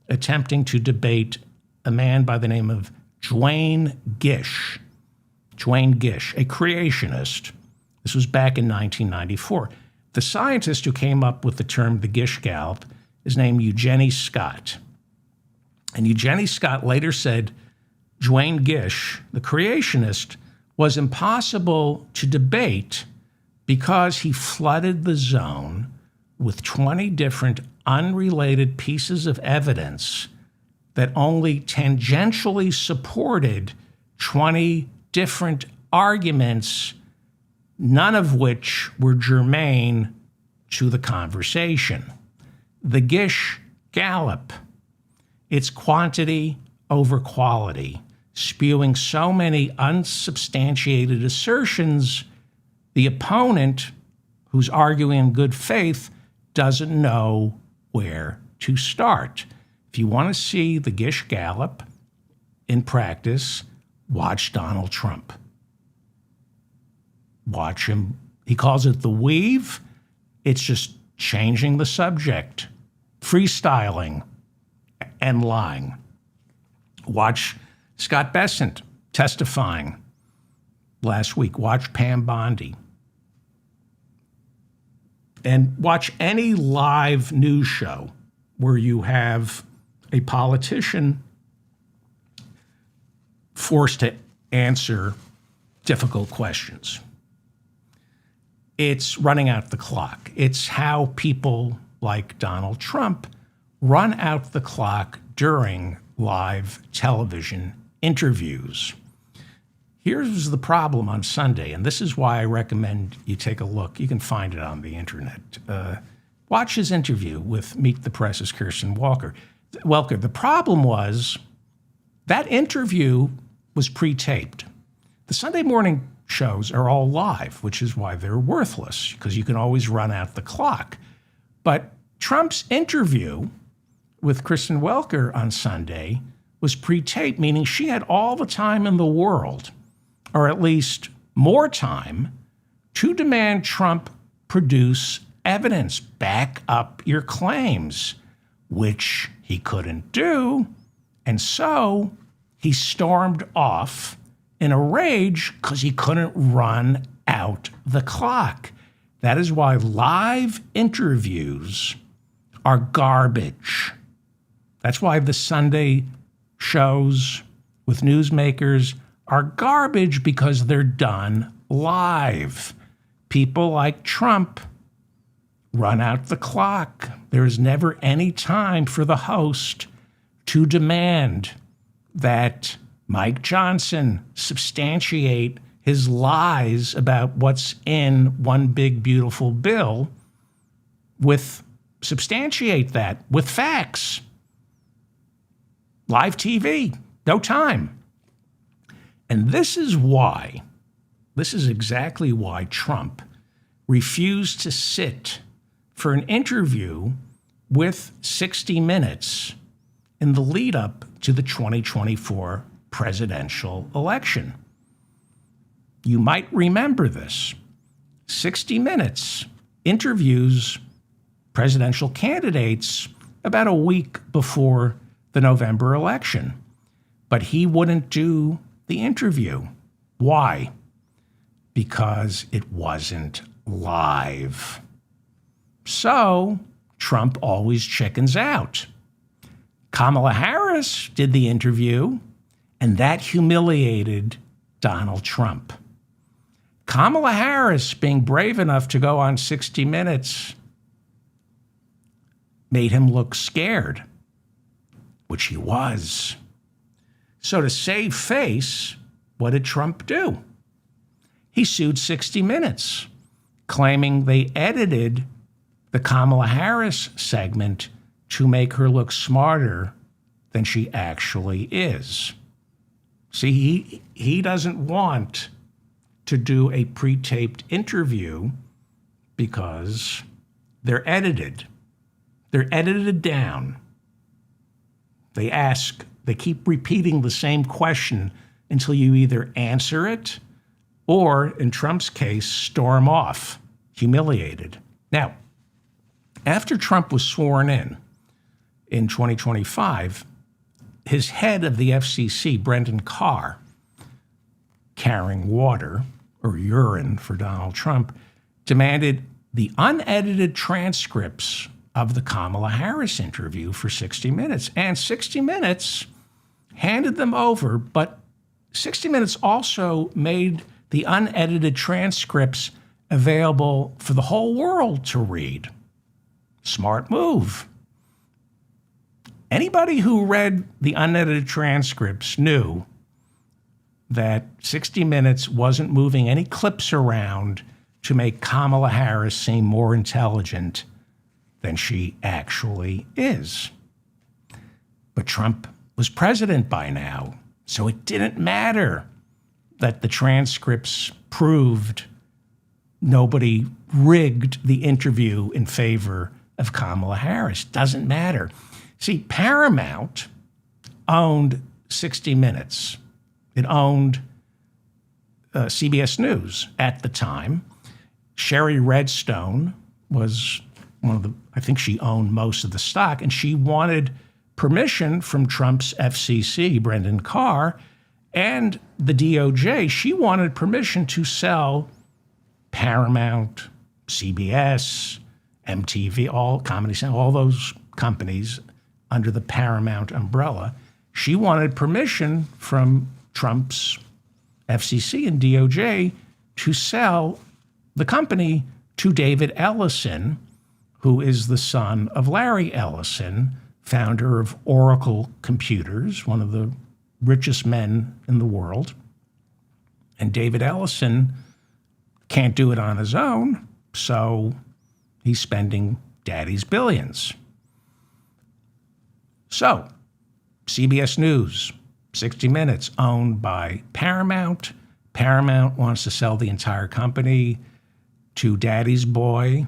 attempting to debate a man by the name of Duane Gish. Duane Gish, a creationist. This was back in 1994. The scientist who came up with the term the Gish Gallop is named Eugenie Scott. And Eugenie Scott later said Duane Gish, the creationist, was impossible to debate because he flooded the zone with 20 different unrelated pieces of evidence that only tangentially supported 20 different arguments, none of which were germane to the conversation. The Gish Gallop, it's quantity over quality, spewing so many unsubstantiated assertions, the opponent, who's arguing in good faith, doesn't know where to start. If you want to see the Gish Gallop in practice, watch Donald Trump. Watch him. He calls it the weave. It's just changing the subject, freestyling, and lying. Watch Scott Bessent testifying last week. Watch Pam Bondi. And watch any live news show where you have a politician forced to answer difficult questions. It's running out the clock. It's how people like Donald Trump run out the clock during live television interviews. Here's the problem on Sunday, and this is why I recommend you take a look. You can find it on the internet. Watch his interview with Meet the Press's Kristen Welker. The problem was that interview was pre-taped. The Sunday morning shows are all live, which is why they're worthless, because you can always run out the clock. But Trump's interview with Kristen Welker on Sunday was pre-taped, meaning she had all the time in the world, or at least more time, to demand Trump produce evidence, back up your claims, which he couldn't do. And so he stormed off in a rage because he couldn't run out the clock. That is why live interviews are garbage. That's why the Sunday shows with newsmakers are garbage, because they're done live. People like Trump run out the clock. There is never any time for the host to demand that Mike Johnson substantiate his lies about what's in One Big Beautiful Bill substantiate that with facts. Live TV, no time. And this is exactly why Trump refused to sit for an interview with 60 Minutes in the lead up to the 2024 presidential election. You might remember this. 60 Minutes interviews presidential candidates about a week before the November election. But he wouldn't do the interview. Why? Because it wasn't live. So Trump always chickens out. Kamala Harris did the interview, and that humiliated Donald Trump. Kamala Harris, being brave enough to go on 60 Minutes, made him look scared, which he was. So to save face, what did Trump do? He sued 60 Minutes, claiming they edited the Kamala Harris segment to make her look smarter than she actually is. See, he doesn't want to do a pre-taped interview because they're edited. They're edited down. They keep repeating the same question until you either answer it or, in Trump's case, storm off, humiliated. Now, after Trump was sworn in 2025, his head of the FCC, Brendan Carr, carrying water or urine for Donald Trump, demanded the unedited transcripts of the Kamala Harris interview for 60 Minutes. And 60 Minutes handed them over, but 60 Minutes also made the unedited transcripts available for the whole world to read. Smart move. Anybody who read the unedited transcripts knew that 60 Minutes wasn't moving any clips around to make Kamala Harris seem more intelligent than she actually is. But Trump was president by now, so it didn't matter that the transcripts proved nobody rigged the interview in favor of Kamala Harris. Doesn't matter. See, Paramount owned 60 Minutes. It owned CBS News at the time. Sherry Redstone was I think she owned most of the stock, and she wanted permission from Trump's FCC, Brendan Carr, and the DOJ. She wanted permission to sell Paramount, CBS, MTV, all Comedy Central, all those companies under the Paramount umbrella. She wanted permission from Trump's FCC and DOJ to sell the company to David Ellison, who is the son of Larry Ellison, founder of Oracle Computers, one of the richest men in the world. And David Ellison can't do it on his own, so he's spending daddy's billions. So, CBS News, 60 Minutes, owned by Paramount. Paramount wants to sell the entire company to daddy's boy,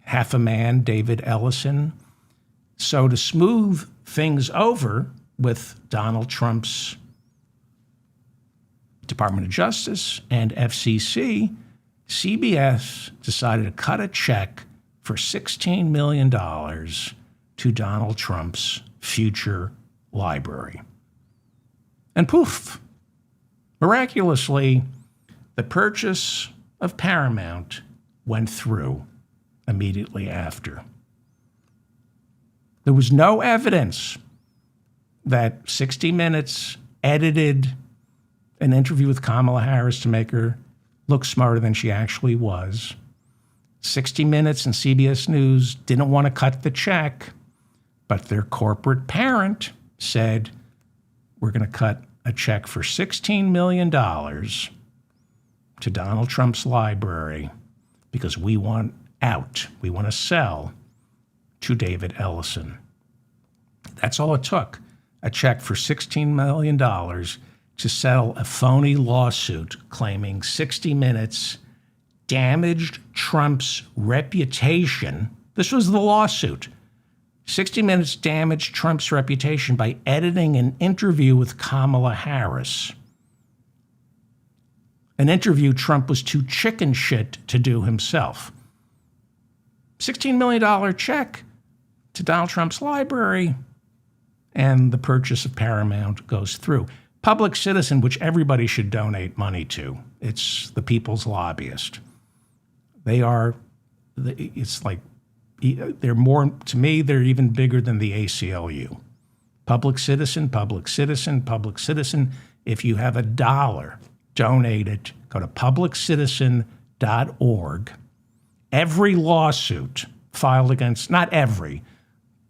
half a man, David Ellison. So to smooth things over with Donald Trump's Department of Justice and FCC, CBS decided to cut a check for $16 million to Donald Trump's future library. And poof, miraculously, the purchase of Paramount went through immediately after. There was no evidence that 60 Minutes edited an interview with Kamala Harris to make her look smarter than she actually was. 60 Minutes and CBS News didn't want to cut the check, but their corporate parent said, we're going to cut a check for $16 million to Donald Trump's library because we want out. We want to sell to David Ellison. That's all it took, a check for $16 million to settle a phony lawsuit claiming 60 Minutes damaged Trump's reputation. This was the lawsuit. 60 Minutes damaged Trump's reputation by editing an interview with Kamala Harris. An interview Trump was too chicken shit to do himself. $16 million check to Donald Trump's library, and the purchase of Paramount goes through. Public Citizen, which everybody should donate money to. It's the people's lobbyist. It's like, they're more, to me, they're even bigger than the ACLU. Public Citizen, Public Citizen, Public Citizen. If you have $1, donate it. Go to publiccitizen.org. Every lawsuit filed against, not every,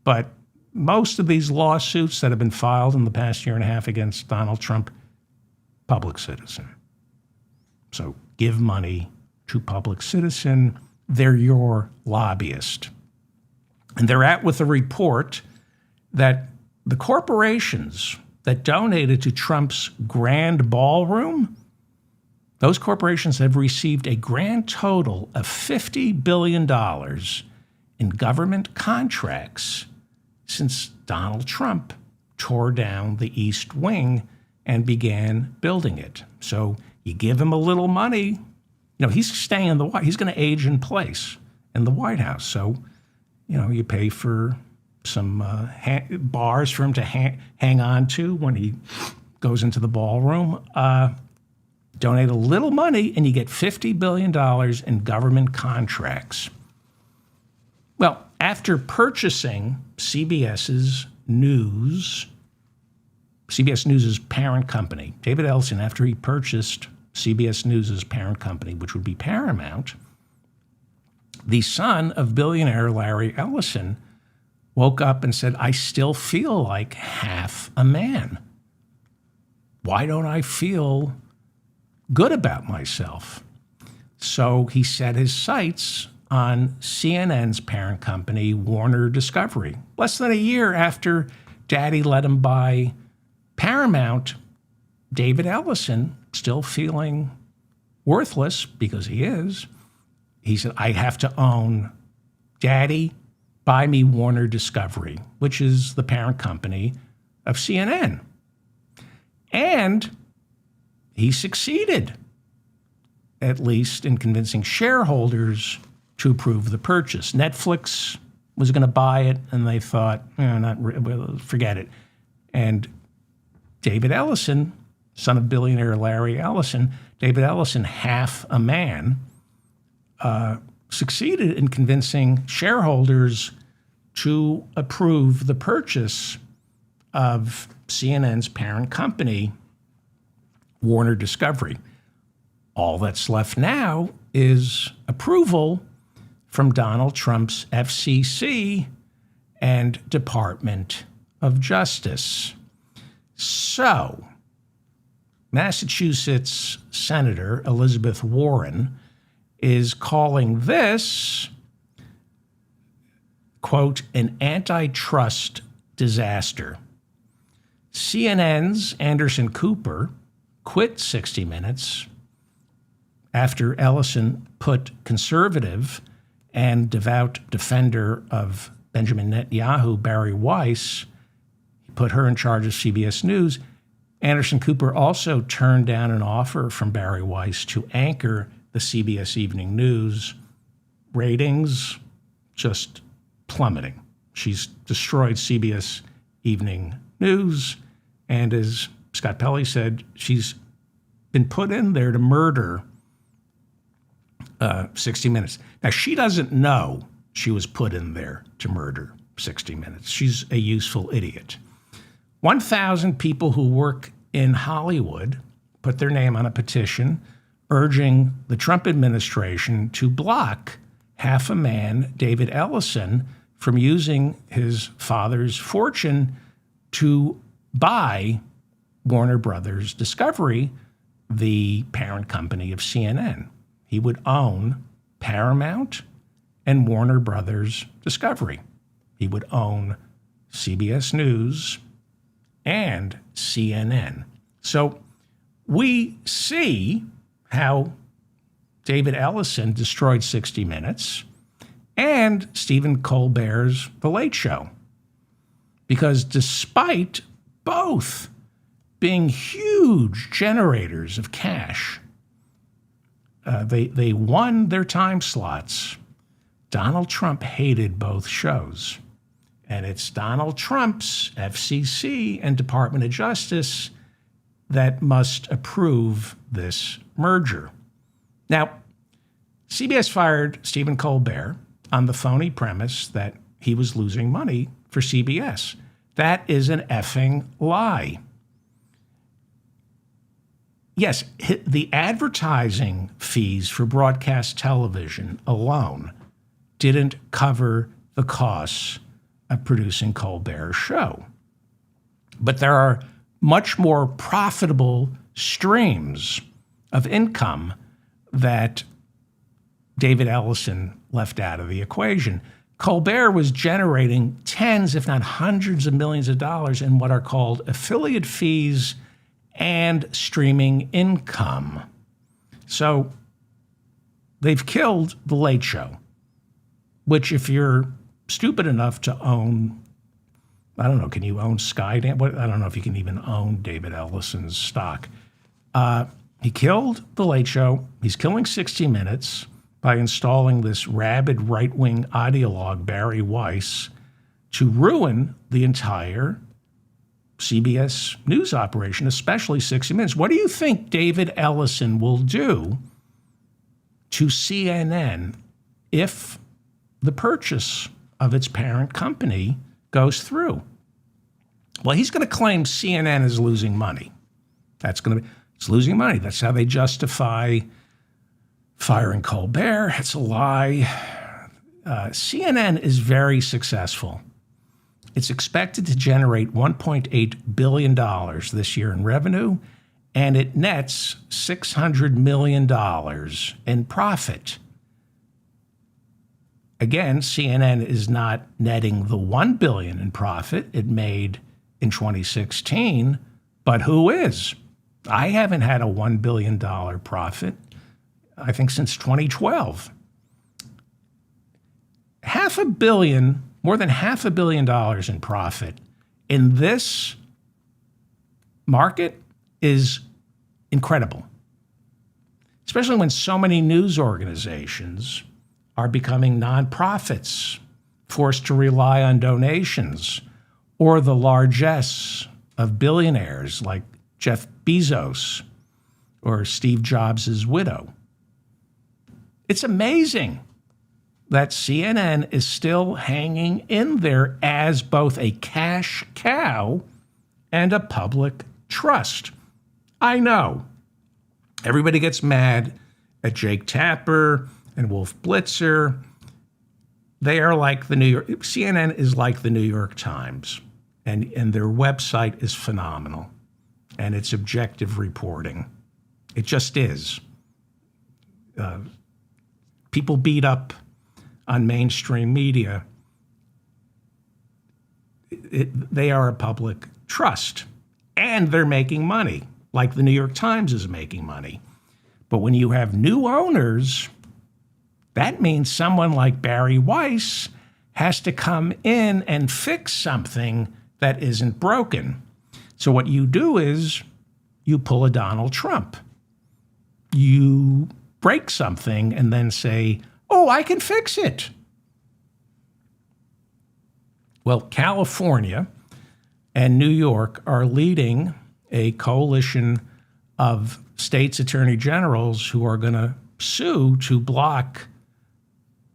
but most of these lawsuits that have been filed in the past year and a half against Donald Trump, Public Citizen. So give money to Public Citizen. They're your lobbyist. And they're out with a report that the corporations that donated to Trump's grand ballroom, those corporations have received a grand total of $50 billion in government contracts since Donald Trump tore down the East Wing and began building it. So you give him a little money, he's staying in the White House. He's going to age in place in the White House. So, you pay for some bars for him to hang on to when he goes into the ballroom. Donate a little money and you get $50 billion in government contracts. Well, after purchasing CBS News' parent company, David Ellison, after he purchased CBS News' parent company, which would be Paramount, the son of billionaire Larry Ellison woke up and said, I still feel like half a man. Why don't I feel good about myself? So he set his sights on CNN's parent company, Warner Discovery. Less than a year after Daddy let him buy Paramount, David Ellison, still feeling worthless because he is, he said, I have to own, Daddy, buy me Warner Discovery, which is the parent company of CNN. And he succeeded, at least in convincing shareholders to approve the purchase. Netflix was going to buy it, and they thought, forget it. And David Ellison, son of billionaire Larry Ellison, David Ellison, half a man, succeeded in convincing shareholders to approve the purchase of CNN's parent company, Warner Discovery. All that's left now is approval from Donald Trump's FCC and Department of Justice. So, Massachusetts Senator Elizabeth Warren is calling this, quote, an antitrust disaster. CNN's Anderson Cooper quit 60 Minutes after Ellison put conservative and devout defender of Benjamin Netanyahu, Bari Weiss, he put her in charge of CBS News. Anderson Cooper also turned down an offer from Bari Weiss to anchor the CBS Evening News. Ratings just plummeting. She's destroyed CBS Evening News and is Scott Pelley said she's been put in there to murder 60 Minutes. Now, she doesn't know she was put in there to murder 60 Minutes. She's a useful idiot. 1,000 people who work in Hollywood put their name on a petition urging the Trump administration to block half a man, David Ellison, from using his father's fortune to buy Warner Brothers Discovery, the parent company of CNN. He would own Paramount and Warner Brothers Discovery. He would own CBS News and CNN. So we see how David Ellison destroyed 60 Minutes and Stephen Colbert's The Late Show. Because despite both being huge generators of cash, they won their time slots. Donald Trump hated both shows. And it's Donald Trump's FCC and Department of Justice that must approve this merger. Now, CBS fired Stephen Colbert on the phony premise that he was losing money for CBS. That is an effing lie. Yes, the advertising fees for broadcast television alone didn't cover the costs of producing Colbert's show. But there are much more profitable streams of income that David Ellison left out of the equation. Colbert was generating tens, if not hundreds of millions of dollars in what are called affiliate fees and streaming income. So they've killed The Late Show, which if you're stupid enough to own, I don't know, can you own Skydance? I don't know if you can even own David Ellison's stock. He killed The Late Show. He's killing 60 Minutes by installing this rabid right-wing ideologue, Barry Weiss, to ruin the entire CBS News operation, especially 60 Minutes. What do you think David Ellison will do to CNN if the purchase of its parent company goes through? Well, he's going to claim CNN is losing money. It's losing money. That's how they justify firing Colbert. It's a lie. CNN is very successful. It's expected to generate $1.8 billion this year in revenue, and it nets $600 million in profit. Again, CNN is not netting the $1 billion in profit it made in 2016, but who is? I haven't had a $1 billion profit, I think, since 2012. More than $500 million in profit in this market is incredible, especially when so many news organizations are becoming nonprofits, forced to rely on donations, or the largesse of billionaires like Jeff Bezos or Steve Jobs' widow. It's amazing that CNN is still hanging in there as both a cash cow and a public trust. I know. Everybody gets mad at Jake Tapper and Wolf Blitzer. They are like CNN is like the New York Times, and their website is phenomenal, and it's objective reporting. It just is. People beat up on mainstream media. They are a public trust, and they're making money, like the New York Times is making money. But when you have new owners, that means someone like Barry Weiss has to come in and fix something that isn't broken. So what you do is you pull a Donald Trump. You break something and then say, oh, I can fix it. Well, California and New York are leading a coalition of states' attorney generals who are going to sue to block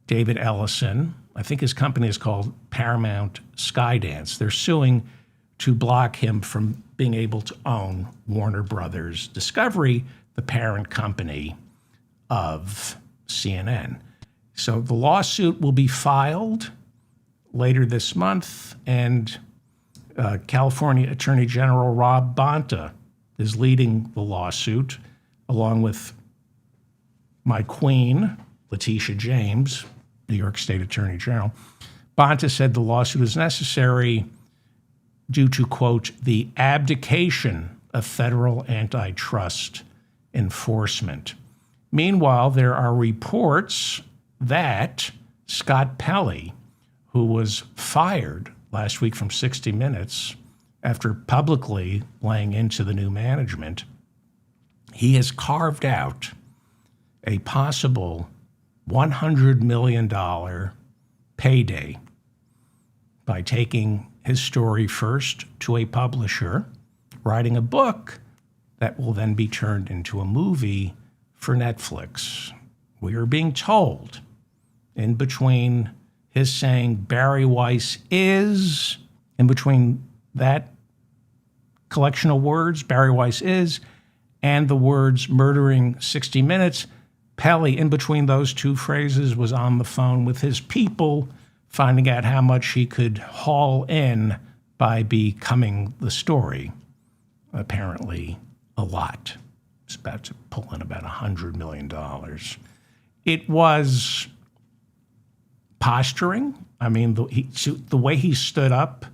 David Ellison. I think his company is called Paramount Skydance. They're suing to block him from being able to own Warner Brothers Discovery, the parent company of CNN. So the lawsuit will be filed later this month, and California Attorney General Rob Bonta is leading the lawsuit, along with my queen, Letitia James, New York State Attorney General. Bonta said the lawsuit is necessary due to, quote, the abdication of federal antitrust enforcement. Meanwhile, there are reports that Scott Pelley, who was fired last week from 60 Minutes after publicly laying into the new management, he has carved out a possible $100 million payday by taking his story first to a publisher, writing a book that will then be turned into a movie for Netflix. We are being told, in between his saying Bari Weiss is, in between that collection of words, Bari Weiss is, and the words murdering 60 Minutes, Pelley, in between those two phrases, was on the phone with his people, finding out how much he could haul in by becoming the story. Apparently, a lot. It's about to pull in about $100 million. It was posturing. I mean, the way he stood up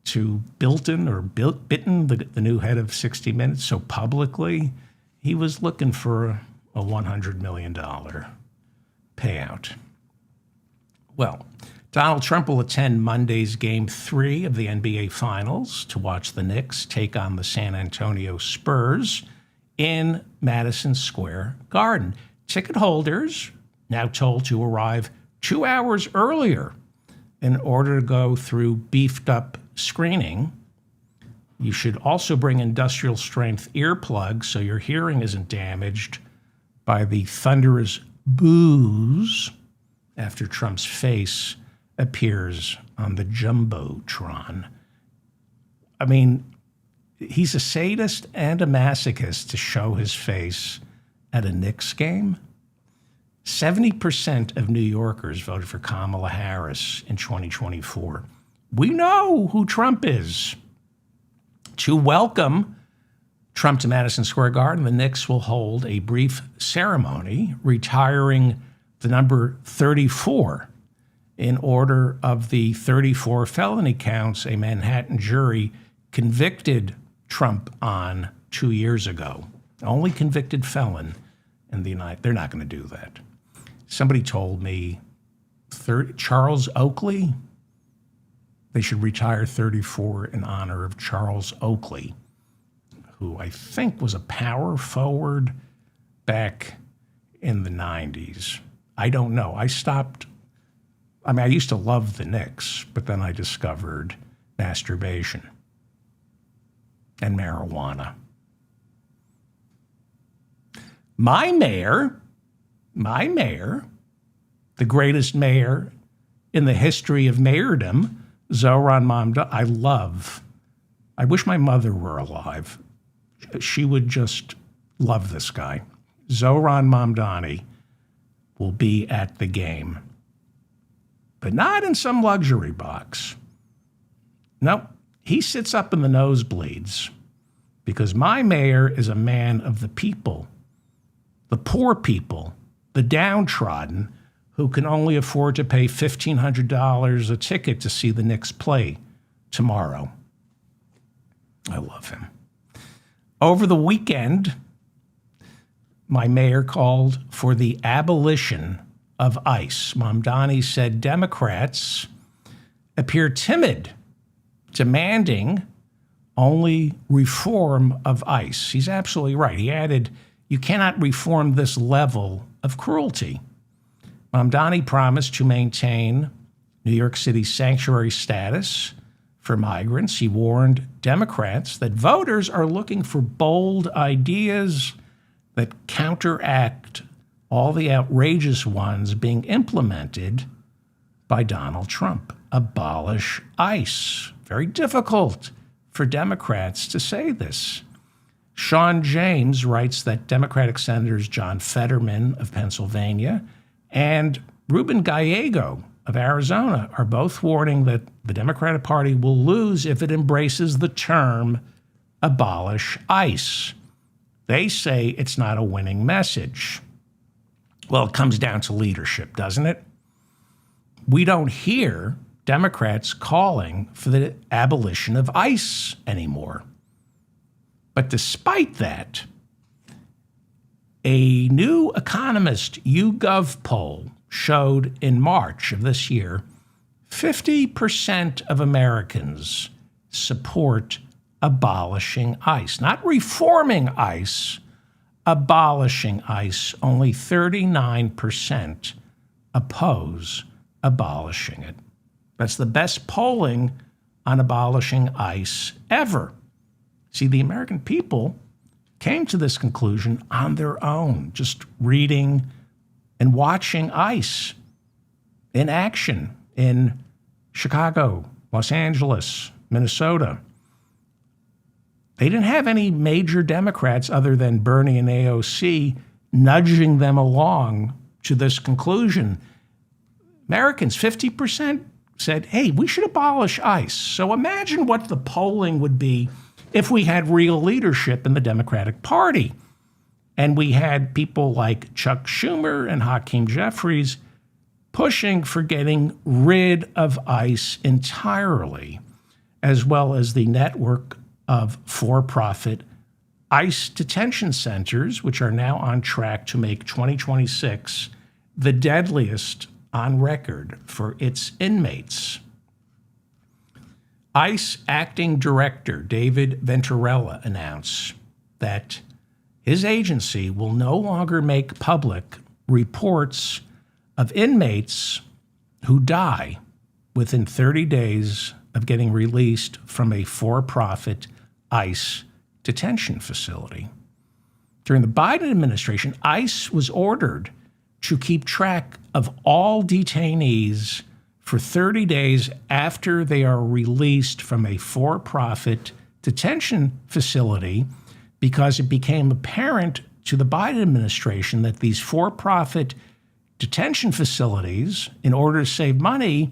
to Bitten, the new head of 60 Minutes, so publicly, he was looking for a $100 million payout. Well, Donald Trump will attend Monday's Game 3 of the NBA Finals to watch the Knicks take on the San Antonio Spurs in Madison Square Garden. Ticket holders now told to arrive 2 hours earlier in order to go through beefed-up screening. You should also bring industrial-strength earplugs so your hearing isn't damaged by the thunderous boos after Trump's face appears on the Jumbotron. I mean, he's a sadist and a masochist to show his face at a Knicks game. 70% of New Yorkers voted for Kamala Harris in 2024. We know who Trump is. To welcome Trump to Madison Square Garden, the Knicks will hold a brief ceremony retiring the number 34 in order of the 34 felony counts a Manhattan jury convicted Trump on 2 years ago. Only convicted felon in the United. They're not going to do that. Somebody told me Charles Oakley, they should retire 34 in honor of Charles Oakley, who I think was a power forward back in the 90s. I don't know. I used to love the Knicks, but then I discovered masturbation and marijuana. My mayor, the greatest mayor in the history of mayordom, Zohran Mamdani, I wish my mother were alive. She would just love this guy. Zohran Mamdani will be at the game, but not in some luxury box. No, he sits up in the nosebleeds because my mayor is a man of the people, the poor people, the downtrodden, who can only afford to pay $1,500 a ticket to see the Knicks play tomorrow. I love him. Over the weekend, my mayor called for the abolition of ICE. Mamdani said Democrats appear timid, demanding only reform of ICE. He's absolutely right. He added, you cannot reform this level of cruelty. Mamdani promised to maintain New York City's sanctuary status for migrants. He warned Democrats that voters are looking for bold ideas that counteract all the outrageous ones being implemented by Donald Trump. Abolish ICE. Very difficult for Democrats to say this. Sean James writes that Democratic Senators John Fetterman of Pennsylvania and Ruben Gallego of Arizona are both warning that the Democratic Party will lose if it embraces the term abolish ICE. They say it's not a winning message. Well, it comes down to leadership, doesn't it? We don't hear Democrats calling for the abolition of ICE anymore. But despite that, a new Economist YouGov poll showed in March of this year, 50% of Americans support abolishing ICE. Not reforming ICE, abolishing ICE. Only 39% oppose abolishing it. That's the best polling on abolishing ICE ever. See, the American people came to this conclusion on their own, just reading and watching ICE in action in Chicago, Los Angeles, Minnesota. They didn't have any major Democrats other than Bernie and AOC nudging them along to this conclusion. Americans, 50% said, hey, we should abolish ICE. So imagine what the polling would be if we had real leadership in the Democratic Party. And we had people like Chuck Schumer and Hakeem Jeffries pushing for getting rid of ICE entirely, as well as the network of for-profit ICE detention centers, which are now on track to make 2026 the deadliest on record for its inmates. ICE acting director David Venturella announced that his agency will no longer make public reports of inmates who die within 30 days of getting released from a for-profit ICE detention facility. During the Biden administration, ICE was ordered to keep track of all detainees for 30 days after they are released from a for-profit detention facility, because it became apparent to the Biden administration that these for-profit detention facilities, in order to save money,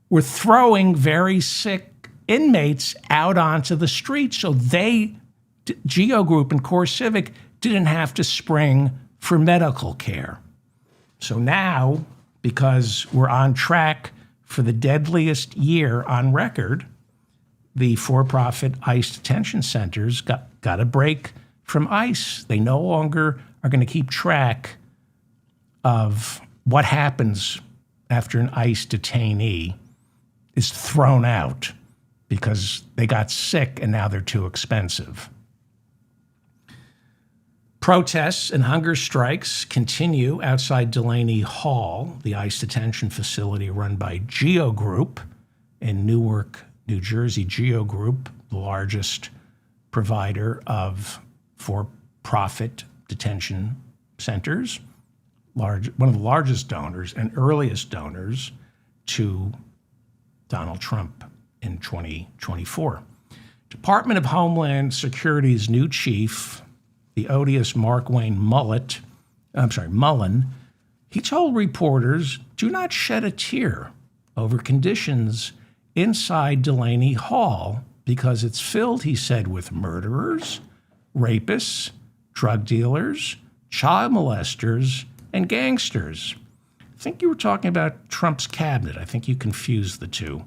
were throwing very sick inmates out onto the street. So they, GEO Group and CoreCivic, didn't have to spring for medical care. So now, because we're on track for the deadliest year on record, the for-profit ICE detention centers got a break from ICE. They no longer are going to keep track of what happens after an ICE detainee is thrown out because they got sick and now they're too expensive. Protests and hunger strikes continue outside Delaney Hall, the ICE detention facility run by GEO Group in Newark, New Jersey. GEO Group, the largest provider of for-profit detention centers, one of the largest donors and earliest donors to Donald Trump in 2024. Department of Homeland Security's new chief, the odious Markwayne Mullin, he told reporters, do not shed a tear over conditions inside Delaney Hall because it's filled, he said, with murderers, rapists, drug dealers, child molesters, and gangsters. I think you were talking about Trump's cabinet. I think you confused the two.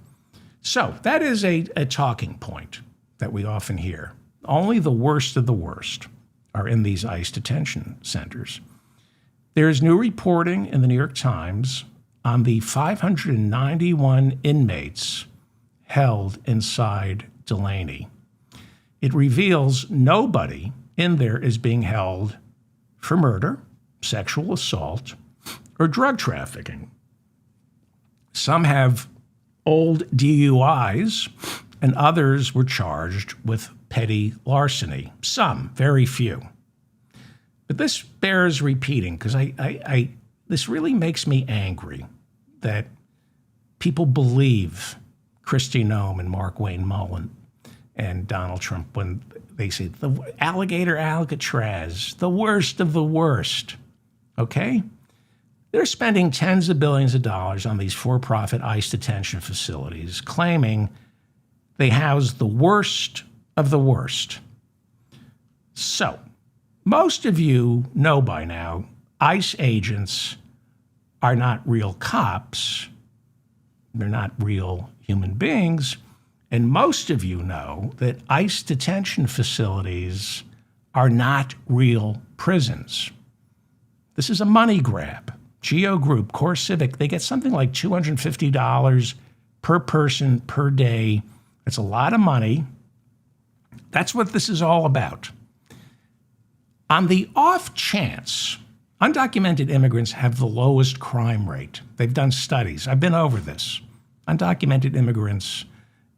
So that is a talking point that we often hear. Only the worst of the worst are in these ICE detention centers. There is new reporting in the New York Times on the 591 inmates held inside Delaney. It reveals nobody in there is being held for murder, sexual assault, or drug trafficking. Some have old DUIs and others were charged with petty larceny. Some, very few. But this bears repeating because this really makes me angry that people believe Kristi Noem and Markwayne Mullin and Donald Trump when they say the alligator Alcatraz, the worst of the worst. Okay? They're spending tens of billions of dollars on these for-profit ICE detention facilities, claiming they house the worst of the worst. So, most of you know by now, ICE agents are not real cops. They're not real human beings. And most of you know that ICE detention facilities are not real prisons. This is a money grab. Geo Group, CoreCivic, they get something like $250 per person per day. That's a lot of money. That's what this is all about. On the off chance, undocumented immigrants have the lowest crime rate. They've done studies. I've been over this. Undocumented immigrants,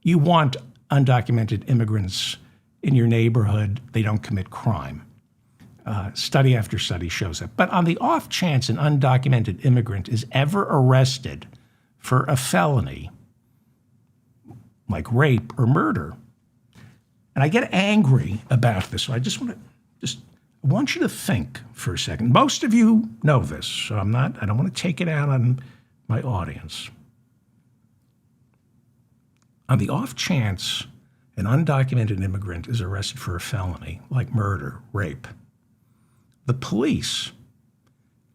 you want undocumented immigrants in your neighborhood. They don't commit crime. Study after study shows that. But on the off chance an undocumented immigrant is ever arrested for a felony, like rape or murder, and I get angry about this, so I want you to think for a second. Most of you know this, so I don't want to take it out on my audience. On the off chance an undocumented immigrant is arrested for a felony, like murder, rape, the police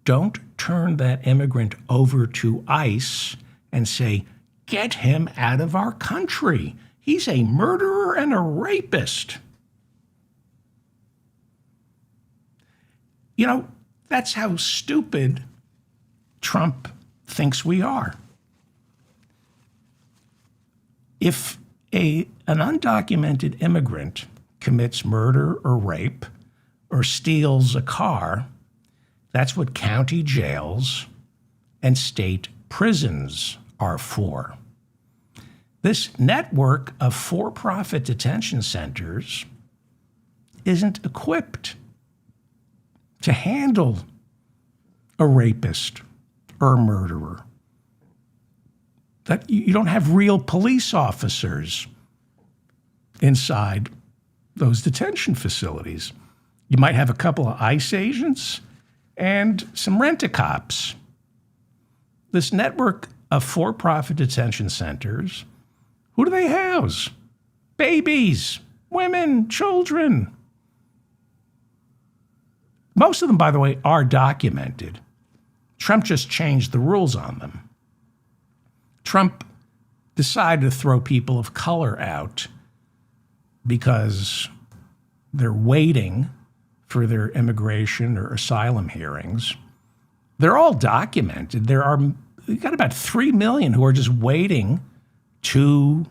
don't turn that immigrant over to ICE and say, get him out of our country. He's a murderer and a rapist. You know, that's how stupid Trump thinks we are. If an undocumented immigrant commits murder or rape or steals a car, that's what county jails and state prisons are for. This network of for-profit detention centers isn't equipped to handle a rapist or a murderer. That you don't have real police officers inside those detention facilities. You might have a couple of ICE agents and some rent-a-cops. This network of for-profit detention centers, who do they house? Babies, women, children. Most of them, by the way, are documented. Trump just changed the rules on them. Trump decided to throw people of color out because they're waiting for their immigration or asylum hearings. They're all documented. You've got about 3 million who are just waiting 2-5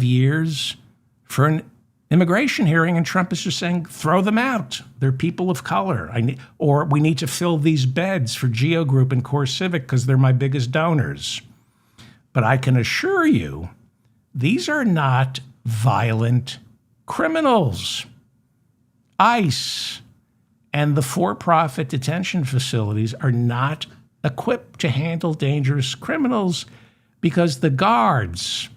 years for an immigration hearing, and Trump is just saying, throw them out. They're people of color. Or we need to fill these beds for Geo Group and CoreCivic because they're my biggest donors. But I can assure you, these are not violent criminals. ICE and the for-profit detention facilities are not equipped to handle dangerous criminals because the guards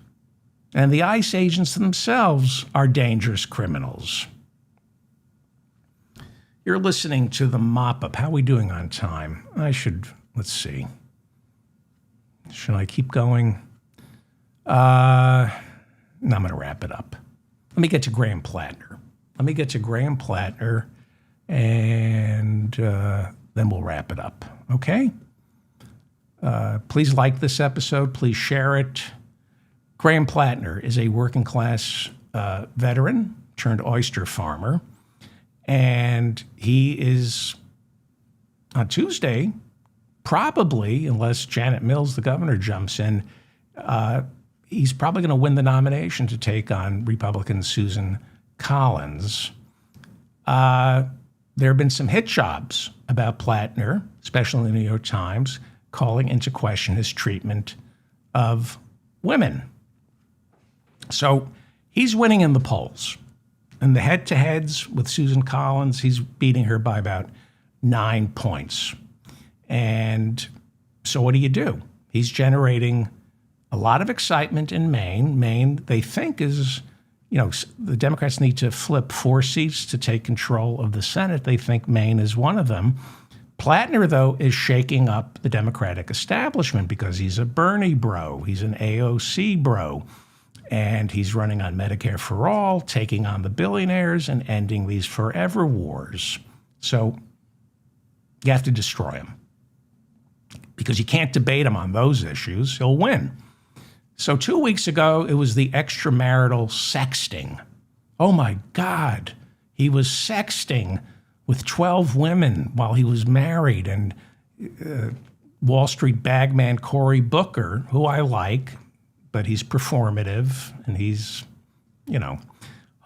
and the ICE agents themselves are dangerous criminals. You're listening to the Mop-Up. How are we doing on time? Let's see. Should I keep going? No, I'm going to wrap it up. Let me get to Graham Plattner. And then we'll wrap it up, okay? Please like this episode. Please share it. Graham Plattner is a working-class veteran turned oyster farmer, and he is, on Tuesday, probably, unless Janet Mills, the governor, jumps in, he's probably going to win the nomination to take on Republican Susan Collins. There have been some hit jobs about Plattner, especially in the New York Times, calling into question his treatment of women. So He's winning in the polls. In the head-to-heads with Susan Collins, he's beating her by about 9 points. And so what do? He's generating a lot of excitement in Maine. Maine, they think, is, the Democrats need to flip 4 seats to take control of the Senate. They think Maine is one of them. Plattner, though, is shaking up the Democratic establishment because he's a Bernie bro. He's an AOC bro. And he's running on Medicare for all, taking on the billionaires and ending these forever wars. So you have to destroy him because you can't debate him on those issues. He'll win. So 2 weeks ago, it was the extramarital sexting. Oh, my God. He was sexting with 12 women while he was married. And Wall Street bagman Cory Booker, who I like, but he's performative, and he's,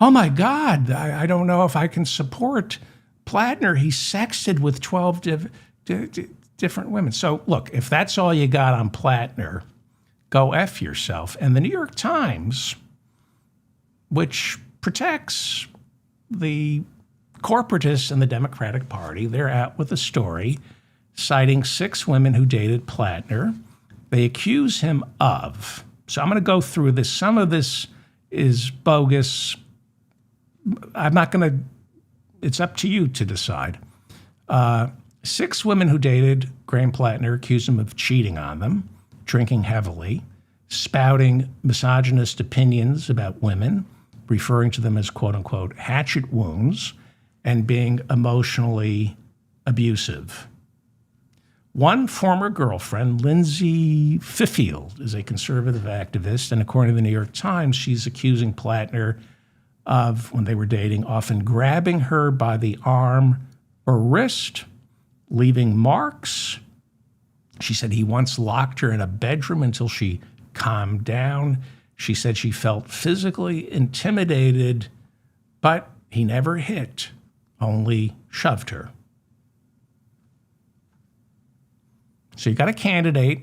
oh my God, I don't know if I can support Plattner. He sexted with 12 different women. So look, if that's all you got on Plattner, go F yourself. And the New York Times, which protects the corporatists in the Democratic Party, they're out with a story citing 6 women who dated Plattner. They accuse him of... So I'm going to go through this. Some of this is bogus. I'm not going to, it's up to you to decide. 6 women who dated Graham Plattner accused him of cheating on them, drinking heavily, spouting misogynist opinions about women, referring to them as quote unquote hatchet wounds, and being emotionally abusive. One former girlfriend, Lindsay Fifield, is a conservative activist, and according to the New York Times, she's accusing Plattner of, when they were dating, often grabbing her by the arm or wrist, leaving marks. She said he once locked her in a bedroom until she calmed down. She said she felt physically intimidated, but he never hit, only shoved her. So you got a candidate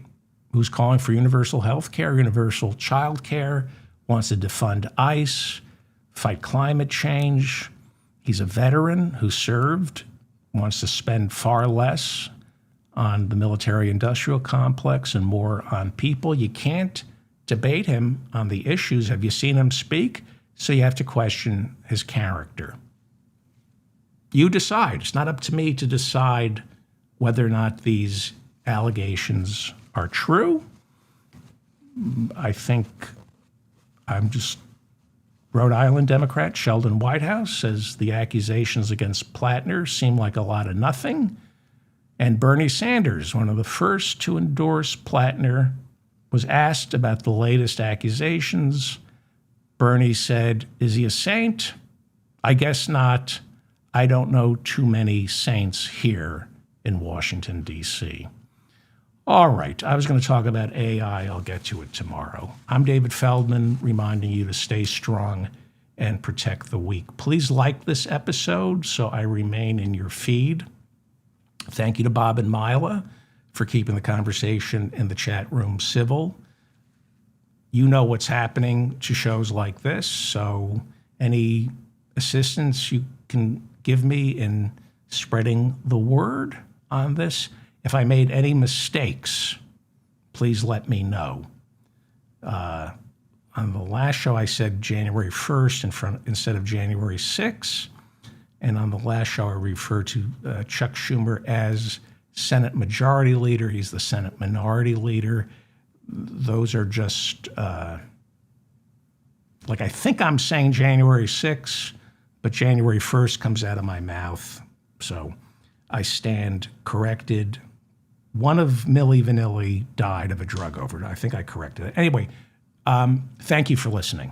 who's calling for universal health care, universal child care, wants to defund ICE, fight climate change. He's a veteran who served, wants to spend far less on the military-industrial complex and more on people. You can't debate him on the issues. Have you seen him speak? So you have to question his character. You decide. It's not up to me to decide whether or not these allegations are true. I think I'm just Rhode Island Democrat Sheldon Whitehouse says the accusations against Plattner seem like a lot of nothing. And Bernie Sanders, one of the first to endorse Plattner, was asked about the latest accusations. Bernie said, "Is he a saint? I guess not. I don't know too many saints here in Washington, D.C." All right, I was going to talk about AI. I'll get to it tomorrow. I'm David Feldman, reminding you to stay strong and protect the weak. Please like this episode so I remain in your feed. Thank you to Bob and Mila for keeping the conversation in the chat room civil. You know what's happening to shows like this, so any assistance you can give me in spreading the word on this. If I made any mistakes, please let me know. On the last show, I said January 1st instead of January 6th. And on the last show, I referred to Chuck Schumer as Senate Majority Leader. He's the Senate Minority Leader. Those are just, I think I'm saying January 6th, but January 1st comes out of my mouth. So I stand corrected. One of Milli Vanilli died of a drug overdose. I think I corrected it. Anyway, thank you for listening.